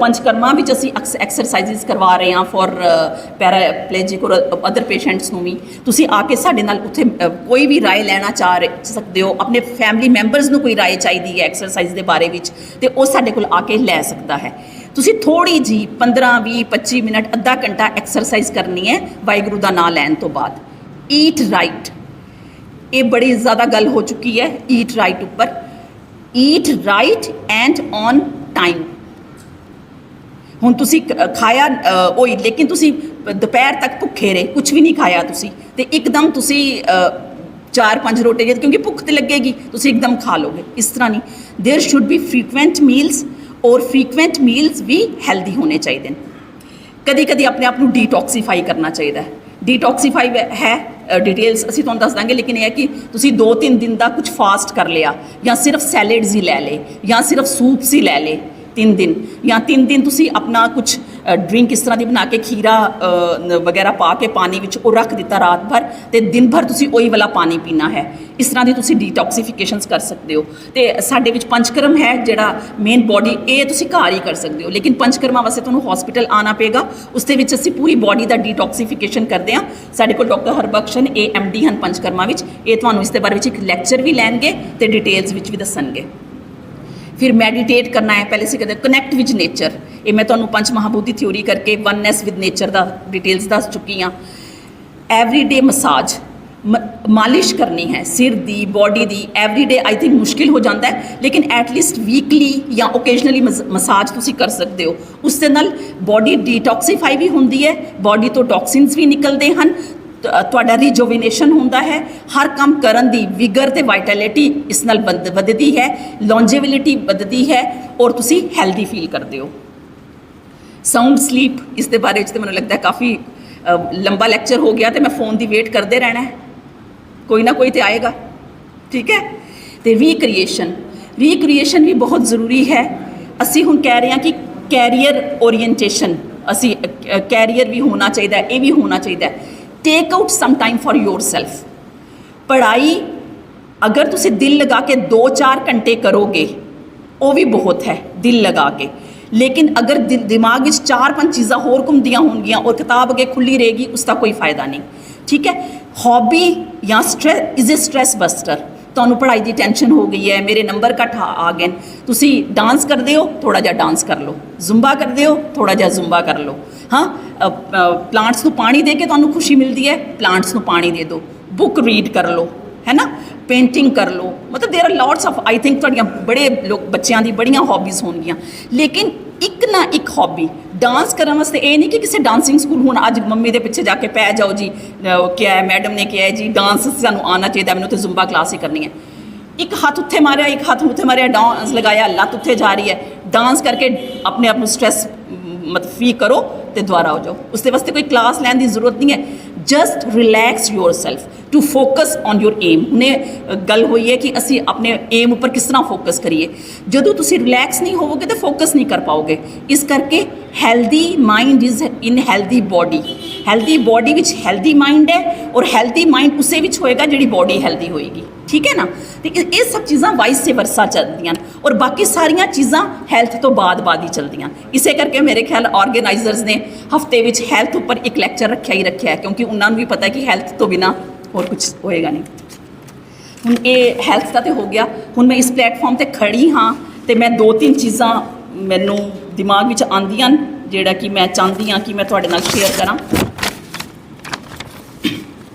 पंचकर्मा विच असी एक्सरसाइजिज करवा रहे हैं फॉर पैराप्लेजिक और अदर पेशेंट्स नूं भी। तुसी आके साडे नाल उत्थे कोई भी राय लेना चाह सकते हो, अपने फैमिली मैंबर्स नूं कोई राय चाहिदी है एक्सरसाइज के बारे विच ते वो साडे कोल आके लै सकता है। तुसी थोड़ी जी 15 20 25 मिनट अद्धा घंटा एक्सरसाइज करनी है वाहिगुरू दा नाम लैन तो बाद। ईट राइट, ये बड़ी ज़्यादा गल हो चुकी है ईट राइट ऊपर। Eat right and on time. हुण तुसी खाया होई लेकिन तुसी दोपहर तक भुखे रहे, कुछ भी नहीं खाया तुसी ते एकदम तुसी 4-5 रोटी, क्योंकि भुख तो लगेगी, तुसी एकदम खा लोगे, इस तरह नहीं। देयर शुड बी फ्रीकुएंट मील्स, और फ्रीकुएंट मील्स भी हैल्दी होने चाहिए। कदी कदी अपने आप को डिटॉक्सीफाई करना चाहिए। ਡੀਟੌਕਸੀਫਾਈ ਹੈ डिटेल्स ਅਸੀਂ ਤੁਹਾਨੂੰ ਦੱਸ ਦਾਂਗੇ, ਲੇਕਿਨ ਇਹ ਹੈ ਕਿ ਤੁਸੀਂ 2-3 ਦਿਨ ਦਾ ਕੁਝ ਫਾਸਟ ਕਰ ਲਿਆ ਜਾਂ ਸਿਰਫ ਸੈਲਡਸ ਹੀ ਲੈ ਲਏ ਜਾਂ ਸਿਰਫ ਸੂਪਸ ਹੀ ਲੈ ਲਏ 3 ਦਿਨ, ਜਾਂ 3 ਦਿਨ ਤੁਸੀਂ ਆਪਣਾ ਕੁਝ ਡਰਿੰਕ ਇਸ ਤਰ੍ਹਾਂ ਦੀ ਬਣਾ ਕੇ ਖੀਰਾ ਵਗੈਰਾ ਪਾ ਕੇ ਪਾਣੀ ਵਿੱਚ ਉਹ ਰੱਖ ਦਿੱਤਾ ਰਾਤ ਭਰ, ਤੇ ਦਿਨ ਭਰ ਤੁਸੀਂ ਉਹੀ ਵਾਲਾ ਪਾਣੀ ਪੀਣਾ ਹੈ। ਇਸ ਤਰ੍ਹਾਂ ਦੀ ਤੁਸੀਂ ਡੀਟੌਕਸੀਫਿਕੇਸ਼ਨਸ ਕਰ ਸਕਦੇ ਹੋ। ਤੇ ਸਾਡੇ ਵਿੱਚ ਪੰਚਕਰਮ ਹੈ ਜਿਹੜਾ ਮੇਨ ਬੋਡੀ, ਇਹ ਤੁਸੀਂ ਘਰ ਹੀ ਕਰ ਸਕਦੇ ਹੋ, ਲੇਕਿਨ ਪੰਚਕਰਮਾ ਵਾਸਤੇ ਤੁਹਾਨੂੰ ਹਸਪੀਟਲ ਆਉਣਾ ਪਏਗਾ। ਉਸ ਦੇ ਵਿੱਚ ਅਸੀਂ ਪੂਰੀ ਬੋਡੀ ਦਾ ਡੀਟੌਕਸੀਫਿਕੇਸ਼ਨ ਕਰਦੇ ਹਾਂ। ਸਾਡੇ ਕੋਲ ਡਾਕਟਰ ਹਰਬਖਸ਼ਨ AMD ਹਨ ਪੰਚਕਰਮਾ ਵਿੱਚ, ਇਹ ਤੁਹਾਨੂੰ ਇਸ ਦੇ ਬਾਰੇ ਵਿੱਚ ਇੱਕ ਲੈਕਚਰ ਵੀ ਲੈਣਗੇ ਤੇ ਡਿਟੇਲਸ ਵਿੱਚ ਵੀ ਦੱਸਣਗੇ। ਫਿਰ ਮੈਡੀਟੇਟ ਕਰਨਾ ਹੈ, ਪਹਿਲੇ ਅਸੀਂ ਕਹਿੰਦੇ ਕਨੈਕਟ ਵਿਦ ਨੇਚਰ, ਇਹ ਮੈਂ ਤੁਹਾਨੂੰ ਪੰਜ ਮਹਾਭੂਤੀ ਥਿਊਰੀ ਕਰਕੇ oneness with nature the details ਦੱਸ ਚੁੱਕੀ ਹਾਂ। ਐਵਰੀਡੇ ਮਸਾਜ, ਮਾਲਿਸ਼ ਕਰਨੀ ਹੈ ਸਿਰ ਦੀ, body the, everyday I think ਮੁਸ਼ਕਿਲ ਹੋ ਜਾਂਦਾ ਹੈ, ਲੇਕਿਨ ਐਟਲੀਸਟ ਵੀਕਲੀ ਜਾਂ ਓਕੇਜਨਲੀ ਮਸਾਜ ਤੁਸੀਂ ਕਰ ਸਕਦੇ ਹੋ। ਉਸ ਦੇ ਨਾਲ ਬੋਡੀ ਡੀਟੌਕਸੀਫਾਈ ਵੀ ਹੁੰਦੀ ਹੈ, ਬੋਡੀ ਤੋਂ ਟੌਕਸਿਨਸ ਵੀ ਨਿਕਲਦੇ ਹਨ, ਤੁਹਾਡਾ ਰੀਜੋਵੀਨੇਸ਼ਨ ਹੁੰਦਾ ਹੈ, ਹਰ ਕੰਮ ਕਰਨ ਦੀ ਵਿਗਰ ਤੇ ਵਾਈਟੈਲਿਟੀ ਇਸ ਨਾਲ ਵੱਧਦੀ ਹੈ, ਲੌਂਜੇਵਿਲਿਟੀ ਵੱਧਦੀ ਹੈ ਔਰ ਤੁਸੀਂ ਹੈਲਦੀ ਫੀਲ ਕਰਦੇ ਹੋ। ਸਾਊਂਡ ਸਲੀਪ, ਇਸ ਦੇ ਬਾਰੇ ਵਿੱਚ ਤਾਂ ਮੈਨੂੰ ਲੱਗਦਾ ਹੈ ਕਾਫੀ ਲੰਬਾ ਲੈਕਚਰ ਹੋ ਗਿਆ ਤੇ ਮੈਂ ਫੋਨ ਦੀ ਵੇਟ ਕਰਦੇ ਰਹਿਣਾ ਹੈ, ਕੋਈ ਨਾ ਕੋਈ ਤੇ ਆਏਗਾ, ਠੀਕ ਹੈ। ਤੇ ਰੀਕ੍ਰੀਏਸ਼ਨ ਵੀ ਬਹੁਤ ਜ਼ਰੂਰੀ ਹੈ। ਅਸੀਂ ਹੁਣ ਕਹਿ ਰਹੇ ਹਾਂ ਕਿ ਕੈਰੀਅਰ ਓਰੀਐਂਟੇਸ਼ਨ, ਅਸੀਂ ਕੈਰੀਅਰ ਵੀ ਹੋਣਾ ਚਾਹੀਦਾ, ਇਹ ਵੀ ਹੋਣਾ ਚਾਹੀਦਾ। Take out some time for yourself. ਪੜ੍ਹਾਈ ਅਗਰ ਤੁਸੀਂ ਦਿਲ ਲਗਾ ਕੇ 2-4 ਘੰਟੇ ਕਰੋਗੇ ਉਹ ਵੀ ਬਹੁਤ ਹੈ ਦਿਲ ਲਗਾ ਕੇ, ਲੇਕਿਨ ਅਗਰ ਦਿਮਾਗ ਵਿੱਚ 4-5 ਚੀਜ਼ਾਂ ਹੋਰ ਘੁੰਮਦੀਆਂ ਹੋਣਗੀਆਂ ਔਰ ਕਿਤਾਬ ਅੱਗੇ ਖੁੱਲੀ ਰਹੇਗੀ, ਉਸ ਦਾ ਕੋਈ ਫਾਇਦਾ ਨਹੀਂ, ਠੀਕ ਹੈ। ਹੌਬੀ ਜਾਂ ਇਜ਼ ਅ ਸਟ੍ਰੈਸ ਬਸਟਰ। ਤੁਹਾਨੂੰ ਪੜ੍ਹਾਈ ਦੀ ਟੈਨਸ਼ਨ ਹੋ ਗਈ ਹੈ, ਮੇਰੇ ਨੰਬਰ ਘੱਟ ਆ ਗਏ, ਤੁਸੀਂ ਡਾਂਸ ਕਰਦੇ ਹੋ, ਥੋੜ੍ਹਾ ਜਿਹਾ ਡਾਂਸ ਕਰ ਲਓ, ਜ਼ੁੰਬਾ ਕਰਦੇ ਹੋ, ਥੋੜ੍ਹਾ ਜਿਹਾ ਜ਼ੁੰਬਾ ਕਰ ਲਓ। ਹਾਂ, ਪਲਾਂਟਸ ਨੂੰ ਪਾਣੀ ਦੇ ਕੇ ਤੁਹਾਨੂੰ ਖੁਸ਼ੀ ਮਿਲਦੀ ਹੈ, ਪਲਾਂਟਸ ਨੂੰ ਪਾਣੀ ਦੇ ਦਿਓ, ਬੁੱਕ ਰੀਡ ਕਰ ਲਓ, ਹੈ ਨਾ, ਪੇਂਟਿੰਗ ਕਰ ਲਓ। ਮਤਲਬ ਦੇਰ R lots of, I think ਤੁਹਾਡੀਆਂ ਬੜੇ ਬੱਚਿਆਂ ਦੀ ਬੜੀਆਂ ਹੌਬੀਜ਼ ਹੋਣਗੀਆਂ, ਲੇਕਿਨ ਇੱਕ ਨਾ ਇੱਕ ਹੌਬੀ। ਡਾਂਸ ਕਰਨ ਵਾਸਤੇ ਇਹ ਨਹੀਂ ਕਿ ਕਿਸੇ ਡਾਂਸਿੰਗ ਸਕੂਲ ਹੁਣ ਅੱਜ ਮੰਮੀ ਦੇ ਪਿੱਛੇ ਜਾ ਕੇ ਪੈ ਜਾਓ ਜੀ, ਕਿਹਾ ਹੈ ਮੈਡਮ ਨੇ ਕਿਹਾ ਹੈ ਜੀ ਡਾਂਸ ਸਾਨੂੰ ਆਉਣਾ ਚਾਹੀਦਾ, ਮੈਨੂੰ ਤਾਂ ਜ਼ੁੰਬਾ ਕਲਾਸ ਹੀ ਕਰਨੀ ਹੈ। ਇੱਕ ਹੱਥ ਉੱਥੇ ਮਾਰਿਆ, ਇੱਕ ਹੱਥ ਉੱਥੇ ਮਾਰਿਆ, ਡਾਂਸ ਲਗਾਇਆ, ਲੱਤ ਉੱਥੇ ਜਾ ਰਹੀ ਹੈ, ਡਾਂਸ ਕਰਕੇ ਆਪਣੇ ਆਪ ਨੂੰ ਸਟ੍ਰੈਸ ਮਤਲਬ ਫ੍ਰੀ ਕਰੋ ਤੇ ਦੁਬਾਰਾ ਹੋ ਜਾਓ। ਉਸ ਦੇ ਵਾਸਤੇ ਕੋਈ ਕਲਾਸ ਲੈਣ ਦੀ ਜ਼ਰੂਰਤ ਨਹੀਂ ਹੈ। Just relax yourself to focus on your aim. ਹੁਣੇ ਗੱਲ ਹੋਈ ਹੈ ਕਿ ਅਸੀਂ ਆਪਣੇ ਏਮ ਉੱਪਰ ਕਿਸ ਤਰ੍ਹਾਂ ਫੋਕਸ ਕਰੀਏ। ਜਦੋਂ ਤੁਸੀਂ ਰਿਲੈਕਸ ਨਹੀਂ ਹੋਵੋਗੇ ਤਾਂ ਫੋਕਸ ਨਹੀਂ ਕਰ ਪਾਓਗੇ। ਇਸ ਕਰਕੇ healthy mind is in healthy body. Healthy body ਵਿੱਚ ਹੈਲਦੀ ਮਾਈਂਡ ਹੈ ਔਰ ਹੈਲਦੀ ਮਾਈਂਡ ਉਸੇ ਵਿੱਚ ਹੋਏਗਾ ਜਿਹੜੀ ਬੋਡੀ ਹੈਲਦੀ ਹੋਏਗੀ, ਠੀਕ ਹੈ ਨਾ। ਤੇ ਇਹ ਸਭ ਚੀਜ਼ਾਂ ਵਾਈਸ ਸੇ ਵਰਸਾ ਚੱਲਦੀਆਂ ਔਰ ਬਾਕੀ ਸਾਰੀਆਂ ਚੀਜ਼ਾਂ ਹੈਲਥ ਤੋਂ ਬਾਅਦ ਹੀ ਚੱਲਦੀਆਂ। ਇਸੇ ਕਰਕੇ ਮੇਰੇ ਖਿਆਲ ਆਰਗੇਨਾਈਜ਼ਰਸ ਨੇ ਹਫਤੇ ਵਿੱਚ ਹੈਲਥ ਉੱਪਰ ਇੱਕ ਲੈਕਚਰ ਰੱਖਿਆ ਹੀ ਰੱਖਿਆ ਹੈ, ਕਿਉਂਕਿ ਉਹਨਾਂ ਨੂੰ ਵੀ ਪਤਾ ਹੈ ਕਿ ਹੈਲਥ ਤੋਂ ਬਿਨਾਂ ਹੋਰ ਕੁਝ ਹੋਏਗਾ ਨਹੀਂ। ਹੁਣ ਇਹ ਹੈਲਥ ਦਾ ਤੇ ਹੋ ਗਿਆ। ਹੁਣ ਮੈਂ ਇਸ ਪਲੇਟਫਾਰਮ ਤੇ ਖੜੀ ਹਾਂ ਤੇ ਮੈਂ 2-3 ਚੀਜ਼ਾਂ ਮੈਨੂੰ ਦਿਮਾਗ ਵਿੱਚ ਆਉਂਦੀਆਂ ਜਿਹੜਾ ਕਿ ਮੈਂ ਚਾਹੁੰਦੀ ਹਾਂ ਕਿ ਮੈਂ ਤੁਹਾਡੇ ਨਾਲ ਸ਼ੇਅਰ ਕਰਾਂ।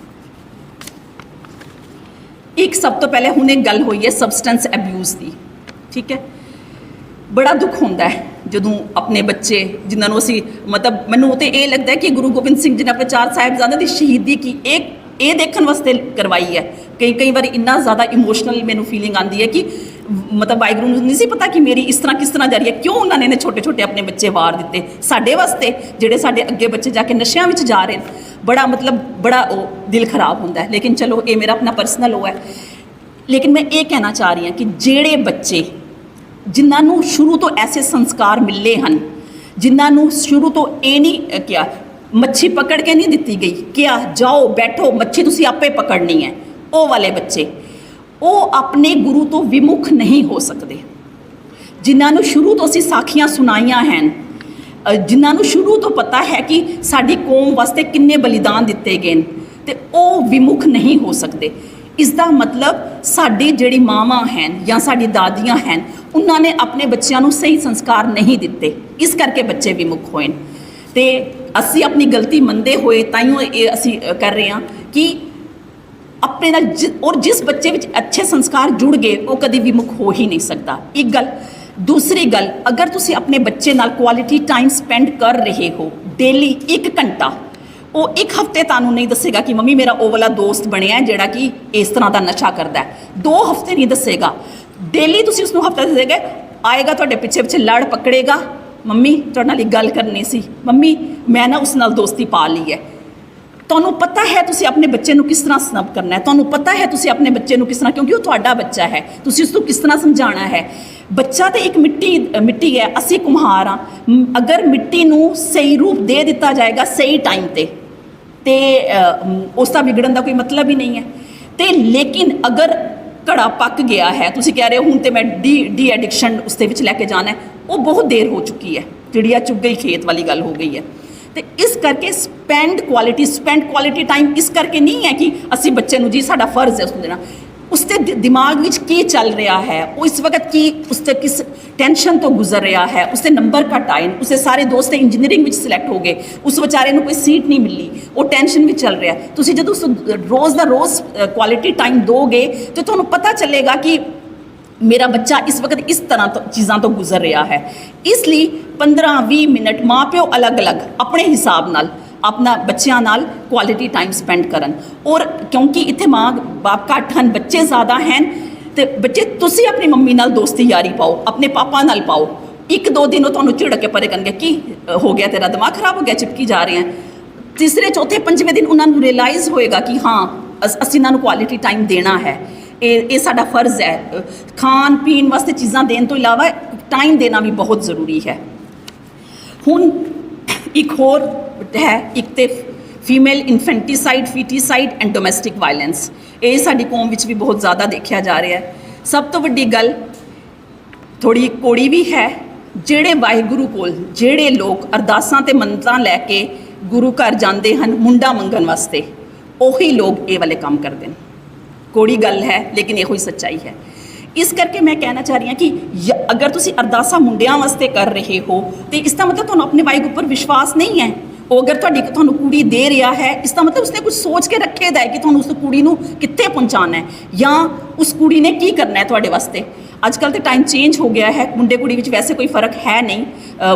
ਇੱਕ ਸਭ ਤੋਂ ਪਹਿਲੇ ਹੁਣ ਇੱਕ ਗੱਲ ਹੋਈ ਹੈ ਸਬਸਟੈਂਸ ਅਬਿਊਜ਼ ਦੀ, ਠੀਕ ਹੈ। ਬੜਾ ਦੁੱਖ ਹੁੰਦਾ ਹੈ ਜਦੋਂ ਆਪਣੇ ਬੱਚੇ ਜਿਨ੍ਹਾਂ ਨੂੰ ਅਸੀਂ ਮਤਲਬ ਮੈਨੂੰ ਤੇ ਇਹ ਲੱਗਦਾ ਹੈ ਕਿ ਗੁਰੂ ਗੋਬਿੰਦ ਸਿੰਘ ਜੀ ਨੇ ਆਪਣੇ 4 ਸਾਹਿਬਜ਼ਾਦਿਆਂ ਦੀ ਸ਼ਹੀਦੀ ਕੀ ਇਹ ਦੇਖਣ ਵਾਸਤੇ ਕਰਵਾਈ ਹੈ। ਕਈ ਵਾਰੀ ਇੰਨਾ ਜ਼ਿਆਦਾ ਇਮੋਸ਼ਨਲ ਮੈਨੂੰ ਫੀਲਿੰਗ ਆਉਂਦੀ ਹੈ ਕਿ ਮਤਲਬ ਵਾਹਿਗੁਰੂ ਨੂੰ ਨਹੀਂ ਸੀ ਪਤਾ ਕਿ ਮੇਰੀ ਇਸ ਤਰ੍ਹਾਂ ਕਿਸ ਤਰ੍ਹਾਂ ਜਾ ਰਹੀ ਹੈ, ਕਿਉਂ ਉਹਨਾਂ ਨੇ ਛੋਟੇ ਆਪਣੇ ਬੱਚੇ ਵਾਰ ਦਿੱਤੇ ਸਾਡੇ ਵਾਸਤੇ, ਜਿਹੜੇ ਸਾਡੇ ਅੱਗੇ ਬੱਚੇ ਜਾ ਕੇ ਨਸ਼ਿਆਂ ਵਿੱਚ ਜਾ ਰਹੇ ਨੇ। ਬੜਾ ਉਹ ਦਿਲ ਖਰਾਬ ਹੁੰਦਾ ਹੈ। ਲੇਕਿਨ ਚਲੋ ਇਹ ਮੇਰਾ ਆਪਣਾ ਪਰਸਨਲ ਉਹ ਹੈ। ਲੇਕਿਨ ਮੈਂ ਇਹ ਕਹਿਣਾ ਚਾਹ ਰਹੀ ਹਾਂ ਕਿ ਜਿਹੜੇ ਬੱਚੇ ਜਿਨ੍ਹਾਂ ਨੂੰ ਸ਼ੁਰੂ ਤੋਂ ਐਸੇ ਸੰਸਕਾਰ ਮਿਲੇ ਹਨ, ਜਿਨ੍ਹਾਂ ਨੂੰ ਸ਼ੁਰੂ ਤੋਂ ਇਹ ਨਹੀਂ ਕਿਹਾ, ਮੱਛੀ ਪਕੜ ਕੇ ਨਹੀਂ ਦਿੱਤੀ ਗਈ, ਕਿਹਾ ਜਾਓ ਬੈਠੋ ਮੱਛੀ ਤੁਸੀਂ ਆਪੇ ਪਕੜਨੀ ਹੈ, ਉਹ ਵਾਲੇ ਬੱਚੇ ਉਹ ਆਪਣੇ ਗੁਰੂ ਤੋਂ ਵਿਮੁਖ ਨਹੀਂ ਹੋ ਸਕਦੇ। ਜਿਨ੍ਹਾਂ ਨੂੰ ਸ਼ੁਰੂ ਤੋਂ ਅਸੀਂ ਸਾਖੀਆਂ ਸੁਣਾਈਆਂ ਹਨ, ਜਿਨ੍ਹਾਂ ਨੂੰ ਸ਼ੁਰੂ ਤੋਂ ਪਤਾ ਹੈ ਕਿ ਸਾਡੀ ਕੌਮ ਵਾਸਤੇ ਕਿੰਨੇ ਬਲੀਦਾਨ ਦਿੱਤੇ ਗਏ ਨੇ, ਤੇ ਉਹ ਵਿਮੁਖ ਨਹੀਂ ਹੋ ਸਕਦੇ। ਇਸ ਦਾ ਮਤਲਬ ਸਾਡੀ ਜਿਹੜੀ ਮਾਵਾਂ ਹਨ ਜਾਂ ਸਾਡੀ ਦਾਦੀਆਂ ਹਨ, ਉਹਨਾਂ ਨੇ ਆਪਣੇ ਬੱਚਿਆਂ ਨੂੰ ਸਹੀ ਸੰਸਕਾਰ ਨਹੀਂ ਦਿੱਤੇ, ਇਸ ਕਰਕੇ ਬੱਚੇ ਵਿਮੁਖ ਹੋਏ ਨੇ। ਤੇ ਅਸੀਂ ਆਪਣੀ ਗਲਤੀ ਮੰਨਦੇ ਹੋਏ ਤਾਈਓ ਇਹ ਅਸੀਂ ਕਰ ਰਹੇ ਹਾਂ ਕਿ ਆਪਣੇ ਨਾਲ ਔਰ ਜਿਸ ਬੱਚੇ ਵਿੱਚ ਅੱਛੇ ਸੰਸਕਾਰ ਜੁੜ ਗਏ ਉਹ ਕਦੀ ਵਿਮੁਖ ਹੋ ਹੀ ਨਹੀਂ ਸਕਦਾ। ਇੱਕ ਗੱਲ। ਦੂਸਰੀ ਗੱਲ, ਅਗਰ ਤੁਸੀਂ ਆਪਣੇ ਬੱਚੇ ਨਾਲ ਕੁਆਲਿਟੀ ਟਾਈਮ ਸਪੈਂਡ ਕਰ ਰਹੇ ਹੋ ਡੇਲੀ 1 ਘੰਟਾ, ਉਹ 1 ਹਫ਼ਤੇ ਤੁਹਾਨੂੰ ਨਹੀਂ ਦੱਸੇਗਾ ਕਿ ਮੰਮੀ ਮੇਰਾ ਉਹ ਵਾਲਾ ਦੋਸਤ ਬਣਿਆ ਜਿਹੜਾ ਕਿ ਇਸ ਤਰ੍ਹਾਂ ਦਾ ਨਸ਼ਾ ਕਰਦਾ ਹੈ। 2 ਹਫ਼ਤੇ ਨਹੀਂ ਦੱਸੇਗਾ। ਡੇਲੀ ਤੁਸੀਂ ਉਸਨੂੰ ਹਫ਼ਤਾ ਦੱਸੇਗੇ, ਆਏਗਾ ਤੁਹਾਡੇ ਪਿੱਛੇ ਲੜ ਪਕੜੇਗਾ, ਮੰਮੀ ਤੁਹਾਡੇ ਨਾਲ ਇੱਕ ਗੱਲ ਕਰਨੀ ਸੀ, ਮੰਮੀ ਮੈਂ ਨਾ ਉਸ ਨਾਲ ਦੋਸਤੀ ਪਾ ਲਈ ਹੈ। ਤੁਹਾਨੂੰ ਪਤਾ ਹੈ ਤੁਸੀਂ ਆਪਣੇ ਬੱਚੇ ਨੂੰ ਕਿਸ ਤਰ੍ਹਾਂ ਸਨਬ ਕਰਨਾ ਹੈ, ਤੁਹਾਨੂੰ ਪਤਾ ਹੈ ਤੁਸੀਂ ਆਪਣੇ ਬੱਚੇ ਨੂੰ ਕਿਸ ਤਰ੍ਹਾਂ, ਕਿਉਂਕਿ ਉਹ ਤੁਹਾਡਾ ਬੱਚਾ ਹੈ, ਤੁਸੀਂ ਉਸ ਨੂੰ ਕਿਸ ਤਰ੍ਹਾਂ ਸਮਝਾਉਣਾ ਹੈ। ਬੱਚਾ ਤਾਂ ਇੱਕ ਮਿੱਟੀ ਹੈ, ਅਸੀਂ ਕੁਮਹਾਰ ਹਾਂ। ਅਗਰ ਮਿੱਟੀ ਨੂੰ ਸਹੀ ਰੂਪ ਦੇ ਦਿੱਤਾ ਜਾਏਗਾ ਸਹੀ ਟਾਈਮ ਤੇ ਉਸ ਦਾ ਵਿਗੜਨ ਦਾ ਕੋਈ ਮਤਲਬ ਹੀ ਨਹੀਂ ਹੈ। ਤੇ ਲੇਕਿਨ ਅਗਰ ਘੜਾ ਪੱਕ ਗਿਆ ਹੈ, ਤੁਸੀਂ ਕਹਿ ਰਹੇ ਹੋ ਹੁਣ ਤੇ ਮੈਂ ਡੀ ਐਡਿਕਸ਼ਨ ਉਸ ਦੇ ਵਿੱਚ ਲੈ ਕੇ ਜਾਣਾ ਹੈ, ਉਹ ਬਹੁਤ ਦੇਰ ਹੋ ਚੁੱਕੀ ਹੈ, ਚਿੜੀਆ ਚੁੱਗ ਗਈ ਖੇਤ ਵਾਲੀ ਗੱਲ ਹੋ ਗਈ ਹੈ। ਤੇ ਇਸ ਕਰਕੇ ਸਪੈਂਡ ਕੁਆਲਿਟੀ ਟਾਈਮ ਇਸ ਕਰਕੇ ਨਹੀਂ ਹੈ ਕਿ ਅਸੀਂ ਬੱਚੇ ਨੂੰ ਜੀ ਸਾਡਾ ਫਰਜ਼ ਹੈ ਉਸ ਨੂੰ ਦੇਣਾ। ਉਸ ਦੇ ਦਿਮਾਗ ਵਿੱਚ ਕੀ ਚੱਲ ਰਿਹਾ ਹੈ, ਉਹ ਇਸ ਵਕਤ ਕੀ ਉਸ 'ਤੇ ਕਿਸ ਟੈਨਸ਼ਨ ਤੋਂ ਗੁਜ਼ਰ ਰਿਹਾ ਹੈ, ਉਸਦੇ ਨੰਬਰ ਘੱਟ ਆਏ, ਉਸਦੇ ਸਾਰੇ ਦੋਸਤ ਇੰਜੀਨੀਅਰਿੰਗ ਵਿੱਚ ਸਿਲੈਕਟ ਹੋ ਗਏ, ਉਸ ਵਿਚਾਰੇ ਨੂੰ ਕੋਈ ਸੀਟ ਨਹੀਂ ਮਿਲੀ, ਉਹ ਟੈਨਸ਼ਨ ਵਿੱਚ ਚੱਲ ਰਿਹਾ। ਤੁਸੀਂ ਜਦੋਂ ਉਸ ਰੋਜ਼ ਦਾ ਰੋਜ਼ ਕੁਆਲਿਟੀ ਟਾਈਮ ਦੋਗੇ ਤਾਂ ਤੁਹਾਨੂੰ ਪਤਾ ਚੱਲੇਗਾ ਕਿ ਮੇਰਾ ਬੱਚਾ ਇਸ ਵਕਤ ਇਸ ਤਰ੍ਹਾਂ ਤੋਂ ਚੀਜ਼ਾਂ ਤੋਂ ਗੁਜ਼ਰ ਰਿਹਾ ਹੈ। ਇਸ ਲਈ 15-20 ਮਿੰਟ ਮਾਂ ਪਿਓ ਅਲੱਗ-ਅਲੱਗ ਆਪਣੇ ਹਿਸਾਬ ਨਾਲ ਆਪਣਾ ਬੱਚਿਆਂ ਨਾਲ ਕੁਆਲਿਟੀ ਟਾਈਮ ਸਪੈਂਡ ਕਰਨ। ਔਰ ਕਿਉਂਕਿ ਇੱਥੇ ਮਾਂ ਬਾਪ ਘੱਟ ਹਨ, ਬੱਚੇ ਜ਼ਿਆਦਾ ਹਨ, ਤੇ ਬੱਚੇ ਤੁਸੀਂ ਆਪਣੀ ਮੰਮੀ ਨਾਲ ਦੋਸਤੀ ਯਾਰੀ ਪਾਓ, ਆਪਣੇ ਪਾਪਾ ਨਾਲ ਪਾਓ। 1-2 ਦਿਨ ਉਹ ਤੁਹਾਨੂੰ ਝਿੜਕ ਕੇ ਪਰੇ ਕਰਨਗੇ, ਕੀ ਹੋ ਗਿਆ ਤੇਰਾ ਦਿਮਾਗ ਖਰਾਬ ਹੋ ਗਿਆ, ਚਿਪਕੀ ਜਾ ਰਹੇ ਹੈ। ਤੀਸਰੇ ਚੌਥੇ ਪੰਜਵੇਂ ਦਿਨ ਉਹਨਾਂ ਨੂੰ ਰਿਅਲਾਈਜ਼ ਹੋਏਗਾ ਕਿ ਹਾਂ ਅਸੀਂ ਇਹਨਾਂ ਨੂੰ ਕੁਆਲਿਟੀ ਟਾਈਮ ਦੇਣਾ ਹੈ, ਇਹ ਸਾਡਾ ਫਰਜ਼ ਹੈ। ਖਾਣ ਪੀਣ ਵਾਸਤੇ ਚੀਜ਼ਾਂ ਦੇਣ ਤੋਂ ਇਲਾਵਾ ਟਾਈਮ ਦੇਣਾ ਵੀ ਬਹੁਤ ਜ਼ਰੂਰੀ ਹੈ। ਹੁਣ ਇੱਕ ਹੋਰ ਹੈ, ਇੱਕ ਤੇ ਫੀਮੇਲ ਇਨਫੈਂਟੀਸਾਈਡ, ਫੀਟੀਸਾਈਡ ਐਂਡ ਡੋਮੈਸਟਿਕ ਵਾਇਲੈਂਸ। ਇਹ ਸਾਡੀ ਕੌਮ ਵਿੱਚ ਵੀ ਬਹੁਤ ਜ਼ਿਆਦਾ ਦੇਖਿਆ ਜਾ ਰਿਹਾ ਹੈ। ਸਭ ਤੋਂ ਵੱਡੀ ਗੱਲ ਥੋੜੀ ਕੋੜੀ ਵੀ ਹੈ, ਜਿਹੜੇ ਵਾਹਿਗੁਰੂ ਕੋਲ ਜਿਹੜੇ ਲੋਕ ਅਰਦਾਸਾਂ ਤੇ ਮੰਨਤਾਂ ਲੈ ਕੇ ਗੁਰੂ ਘਰ ਜਾਂਦੇ ਹਨ ਮੁੰਡਾ ਮੰਗਣ ਵਾਸਤੇ, ਉਹੀ ਲੋਕ ਇਹ ਵਾਲੇ ਕੰਮ ਕਰਦੇ ਨੇ। ਕੋੜੀ ਗੱਲ ਹੈ ਲੇਕਿਨ ਇਹੋ ਹੀ ਸੱਚਾਈ ਹੈ। ਇਸ ਕਰਕੇ ਮੈਂ ਕਹਿਣਾ ਚਾਹ ਰਹੀ ਹਾਂ ਕਿ ਅਗਰ ਤੁਸੀਂ ਅਰਦਾਸਾਂ ਮੁੰਡਿਆਂ ਵਾਸਤੇ ਕਰ ਰਹੇ ਹੋ ਤੇ ਇਸ ਦਾ ਮਤਲਬ ਤੁਹਾਨੂੰ ਆਪਣੇ ਵਾਹਿਗੁਰੂ ਉੱਪਰ ਵਿਸ਼ਵਾਸ ਨਹੀਂ ਹੈ। ਉਹ ਅਗਰ ਤੁਹਾਨੂੰ ਕੁੜੀ ਦੇ ਰਿਹਾ ਹੈ, ਇਸ ਦਾ ਮਤਲਬ ਉਸਨੇ ਕੁਝ ਸੋਚ ਕੇ ਰੱਖੇ ਦਾ ਹੈ ਕਿ ਤੁਹਾਨੂੰ ਉਸ ਕੁੜੀ ਨੂੰ ਕਿੱਥੇ ਪਹੁੰਚਾਉਣਾ ਹੈ, ਜਾਂ ਉਸ ਕੁੜੀ ਨੇ ਕੀ ਕਰਨਾ ਹੈ ਤੁਹਾਡੇ ਵਾਸਤੇ। ਅੱਜ ਕੱਲ੍ਹ ਤਾਂ ਟਾਈਮ ਚੇਂਜ ਹੋ ਗਿਆ ਹੈ, ਮੁੰਡੇ ਕੁੜੀ ਵਿੱਚ ਵੈਸੇ ਕੋਈ ਫਰਕ ਹੈ ਨਹੀਂ।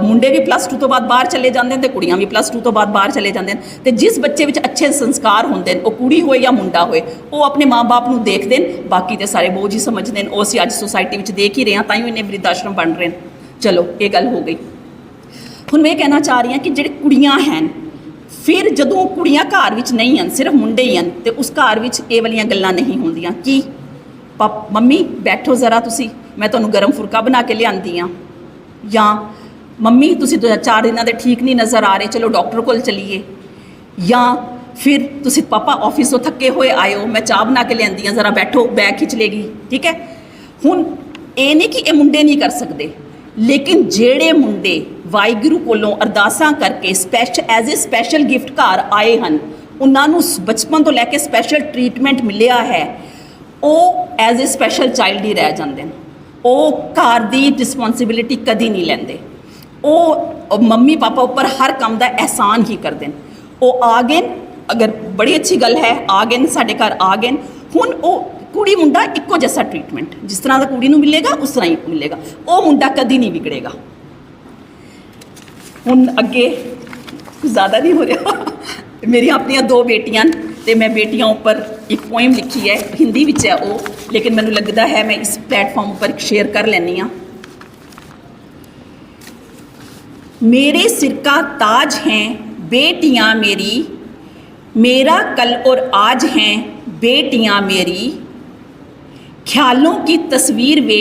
ਮੁੰਡੇ ਵੀ +2 ਤੋਂ ਬਾਅਦ ਬਾਹਰ ਚਲੇ ਜਾਂਦੇ ਨੇ ਤੇ ਕੁੜੀਆਂ ਵੀ +2 ਤੋਂ ਬਾਅਦ ਬਾਹਰ ਚਲੇ ਜਾਂਦੇ ਨੇ। ਤੇ ਜਿਸ ਬੱਚੇ ਵਿੱਚ ਅੱਛੇ ਸੰਸਕਾਰ ਹੁੰਦੇ ਨੇ, ਉਹ ਕੁੜੀ ਹੋਏ ਜਾਂ ਮੁੰਡਾ ਹੋਏ, ਉਹ ਆਪਣੇ ਮਾਂ-ਬਾਪ ਨੂੰ ਦੇਖਦੇ ਨੇ, ਬਾਕੀ ਤੇ ਸਾਰੇ ਬੋਝ ਹੀ ਸਮਝਦੇ ਨੇ। ਉਹ ਅਸੀਂ ਅੱਜ ਸੋਸਾਇਟੀ ਵਿੱਚ ਦੇਖ ਹੀ ਰਹੇ ਹਾਂ, ਤਾਂ ਹੀ ਇੰਨੇ ਬਿਰਧ ਆਸ਼ਰਮ ਬਣ ਰਹੇ ਨੇ। ਚਲੋ ਇਹ ਗੱਲ ਹੋ ਗਈ। ਹੁਣ ਮੈਂ ਇਹ ਕਹਿਣਾ ਚਾਹ ਰਹੀ ਹਾਂ ਕਿ ਜਿਹੜੇ ਕੁੜੀਆਂ ਹਨ, ਫਿਰ ਜਦੋਂ ਕੁੜੀਆਂ ਘਰ ਵਿੱਚ ਨਹੀਂ ਹਨ, ਸਿਰਫ ਮੁੰਡੇ ਹੀ ਹਨ, ਤੇ ਉਸ ਘਰ ਵਿੱਚ ਇਹ ਵਾਲੀਆਂ ਗੱਲਾਂ ਨਹੀਂ ਹੁੰਦੀਆਂ ਕਿ ਮੰਮੀ ਬੈਠੋ ਜ਼ਰਾ, ਤੁਸੀਂ ਮੈਂ ਤੁਹਾਨੂੰ ਗਰਮ ਫੁਲਕਾ ਬਣਾ ਕੇ ਲਿਆਂਦੀ ਹਾਂ, ਜਾਂ ਮੰਮੀ ਤੁਸੀਂ 4 ਦਿਨਾਂ ਦੇ ਠੀਕ ਨਹੀਂ ਨਜ਼ਰ ਆ ਰਹੇ, ਚਲੋ ਡਾਕਟਰ ਕੋਲ ਚਲੀਏ, ਜਾਂ ਫਿਰ ਤੁਸੀਂ ਪਾਪਾ ਆਫਿਸ ਤੋਂ ਥੱਕੇ ਹੋਏ ਆਏ ਹੋ, ਮੈਂ ਚਾਹ ਬਣਾ ਕੇ ਲਿਆਂਦੀ ਹਾਂ, ਜ਼ਰਾ ਬੈਠੋ, ਬੈਗ ਖਿੱਚ ਲੇਗੀ। ਠੀਕ ਹੈ। ਹੁਣ ਇਹ ਨਹੀਂ ਕਿ ਇਹ ਮੁੰਡੇ ਨਹੀਂ ਕਰ ਸਕਦੇ, ਲੇਕਿਨ ਜਿਹੜੇ ਮੁੰਡੇ ਵਾਹਿਗੁਰੂ ਕੋਲੋਂ ਅਰਦਾਸਾਂ ਕਰਕੇ ਐਜ਼ ਏ ਸਪੈਸ਼ਲ ਗਿਫਟ ਘਰ ਆਏ ਹਨ, ਉਹਨਾਂ ਨੂੰ ਬਚਪਨ ਤੋਂ ਲੈ ਕੇ ਸਪੈਸ਼ਲ ਟਰੀਟਮੈਂਟ ਮਿਲਿਆ ਹੈ, ਉਹ ਐਜ਼ ਏ ਸਪੈਸ਼ਲ ਚਾਈਲਡ ਹੀ ਰਹਿ ਜਾਂਦੇ ਨੇ। ਉਹ ਘਰ ਦੀ ਰਿਸਪੌਂਸਿਬਿਲਿਟੀ ਕਦੀ ਨਹੀਂ ਲੈਂਦੇ। ਉਹ ਮੰਮੀ ਪਾਪਾ ਉੱਪਰ ਹਰ ਕੰਮ ਦਾ ਅਹਿਸਾਨ ਹੀ ਕਰਦੇ ਨੇ। ਉਹ ਆ ਗਏ, ਅਗਰ ਬੜੀ ਅੱਛੀ ਗੱਲ ਹੈ, ਆ ਗਏ ਨੇ, ਸਾਡੇ ਘਰ ਆ ਗਏ, ਹੁਣ ਉਹ ਕੁੜੀ ਮੁੰਡਾ ਇੱਕੋ ਜਿਹਾ ਟਰੀਟਮੈਂਟ ਜਿਸ ਤਰ੍ਹਾਂ ਦਾ ਕੁੜੀ ਨੂੰ ਮਿਲੇਗਾ ਉਸ ਤਰ੍ਹਾਂ ਹੀ ਮਿਲੇਗਾ। ਉਹ ਮੁੰਡਾ ਕਦੀ ਨਹੀਂ ਵਿਗੜੇਗਾ। ਹੁਣ ਅੱਗੇ ਜ਼ਿਆਦਾ ਨਹੀਂ ਹੋ ਰਿਹਾ। ਮੇਰੀਆਂ ਆਪਣੀਆਂ 2 ਬੇਟੀਆਂ ਤੇ ਮੈਂ ਬੇਟੀਆਂ ਉੱਪਰ ਇੱਕ ਪੋਇਮ ਲਿਖੀ ਹੈ, ਹਿੰਦੀ ਵਿੱਚ ਹੈ ਉਹ, ਲੇਕਿਨ ਮੈਨੂੰ ਲੱਗਦਾ ਹੈ ਮੈਂ ਇਸ ਪਲੇਟਫਾਰਮ ਉੱਪਰ ਸ਼ੇਅਰ ਕਰ ਲੈਂਦੀ ਹਾਂ। मेरे सिर का ताज हैं बेटियां मेरी, मेरा कल और आज हैं बेटियां मेरी, ख्यालों की तस्वीर वे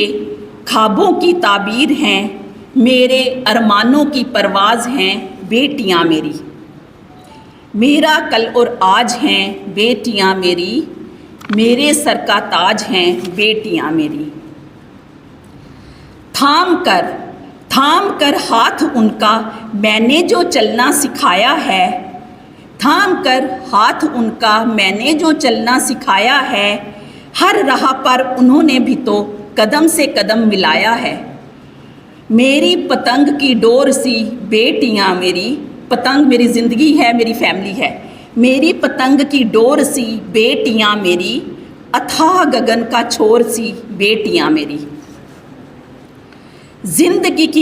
ख्वाबों की ताबीर हैं, मेरे अरमानों की परवाज़ हैं बेटियां मेरी। मेरा कल और आज हैं बेटियां मेरी, मेरे सर का ताज हैं बेटियां मेरी। थाम कर हाथ उनका मैंने जो चलना सिखाया है, थाम कर हाथ उनका मैंने जो चलना सिखाया है, हर राह पर उन्होंने भी तो कदम से कदम मिलाया है। मेरी पतंग की डोर सी बेटियां मेरी, पतंग मेरी ज़िंदगी है, मेरी फैमिली है। मेरी पतंग की डोर सी बेटियां मेरी, अथाह गगन का छोर सी बेटियां मेरी। जिंदगी की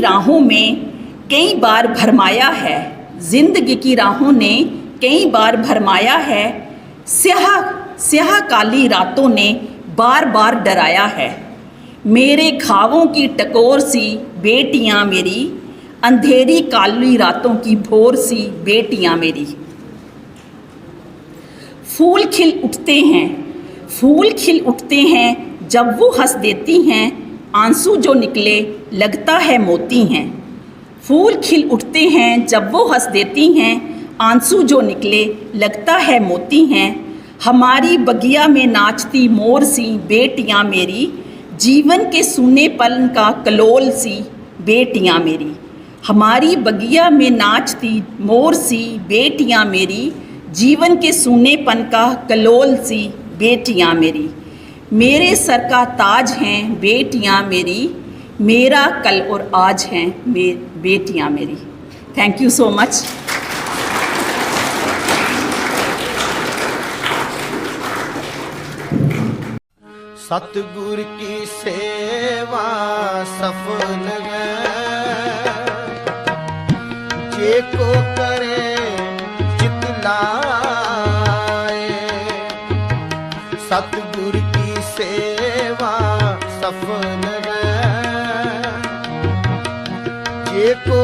राहों में कई बार भरमाया है, जिंदगी की राहों ने कई बार भरमाया है, स्याह काली रातों ने बार बार डराया है। मेरे ख्वाबों की टकोर सी बेटियां मेरी, अंधेरी काली रातों की भोर सी बेटियां मेरी। फूल खिल उठते हैं, फूल खिल उठते हैं जब वो हंस देती हैं, आंसू जो निकले लगता है मोती हैं। फूल खिल उठते हैं जब वो हंस देती हैं, आंसू जो निकले लगता है मोती हैं। हमारी बगिया में नाचती मोर सी बेटियां मेरी, जीवन के सूनेपन का कलोल सी बेटियां मेरी। हमारी बगिया में नाचती मोर सी बेटियां मेरी, जीवन के सूनेपन का कलोल सी बेटियां मेरी। मेरे सर का ताज हैं बेटियां मेरी, मेरा कल और आज हैं बेटियां मेरी। Thank you so much. सतगुर की सेवा सफल है, जे को करे चित लाए। सतगुर की सेवा सफल है, जे को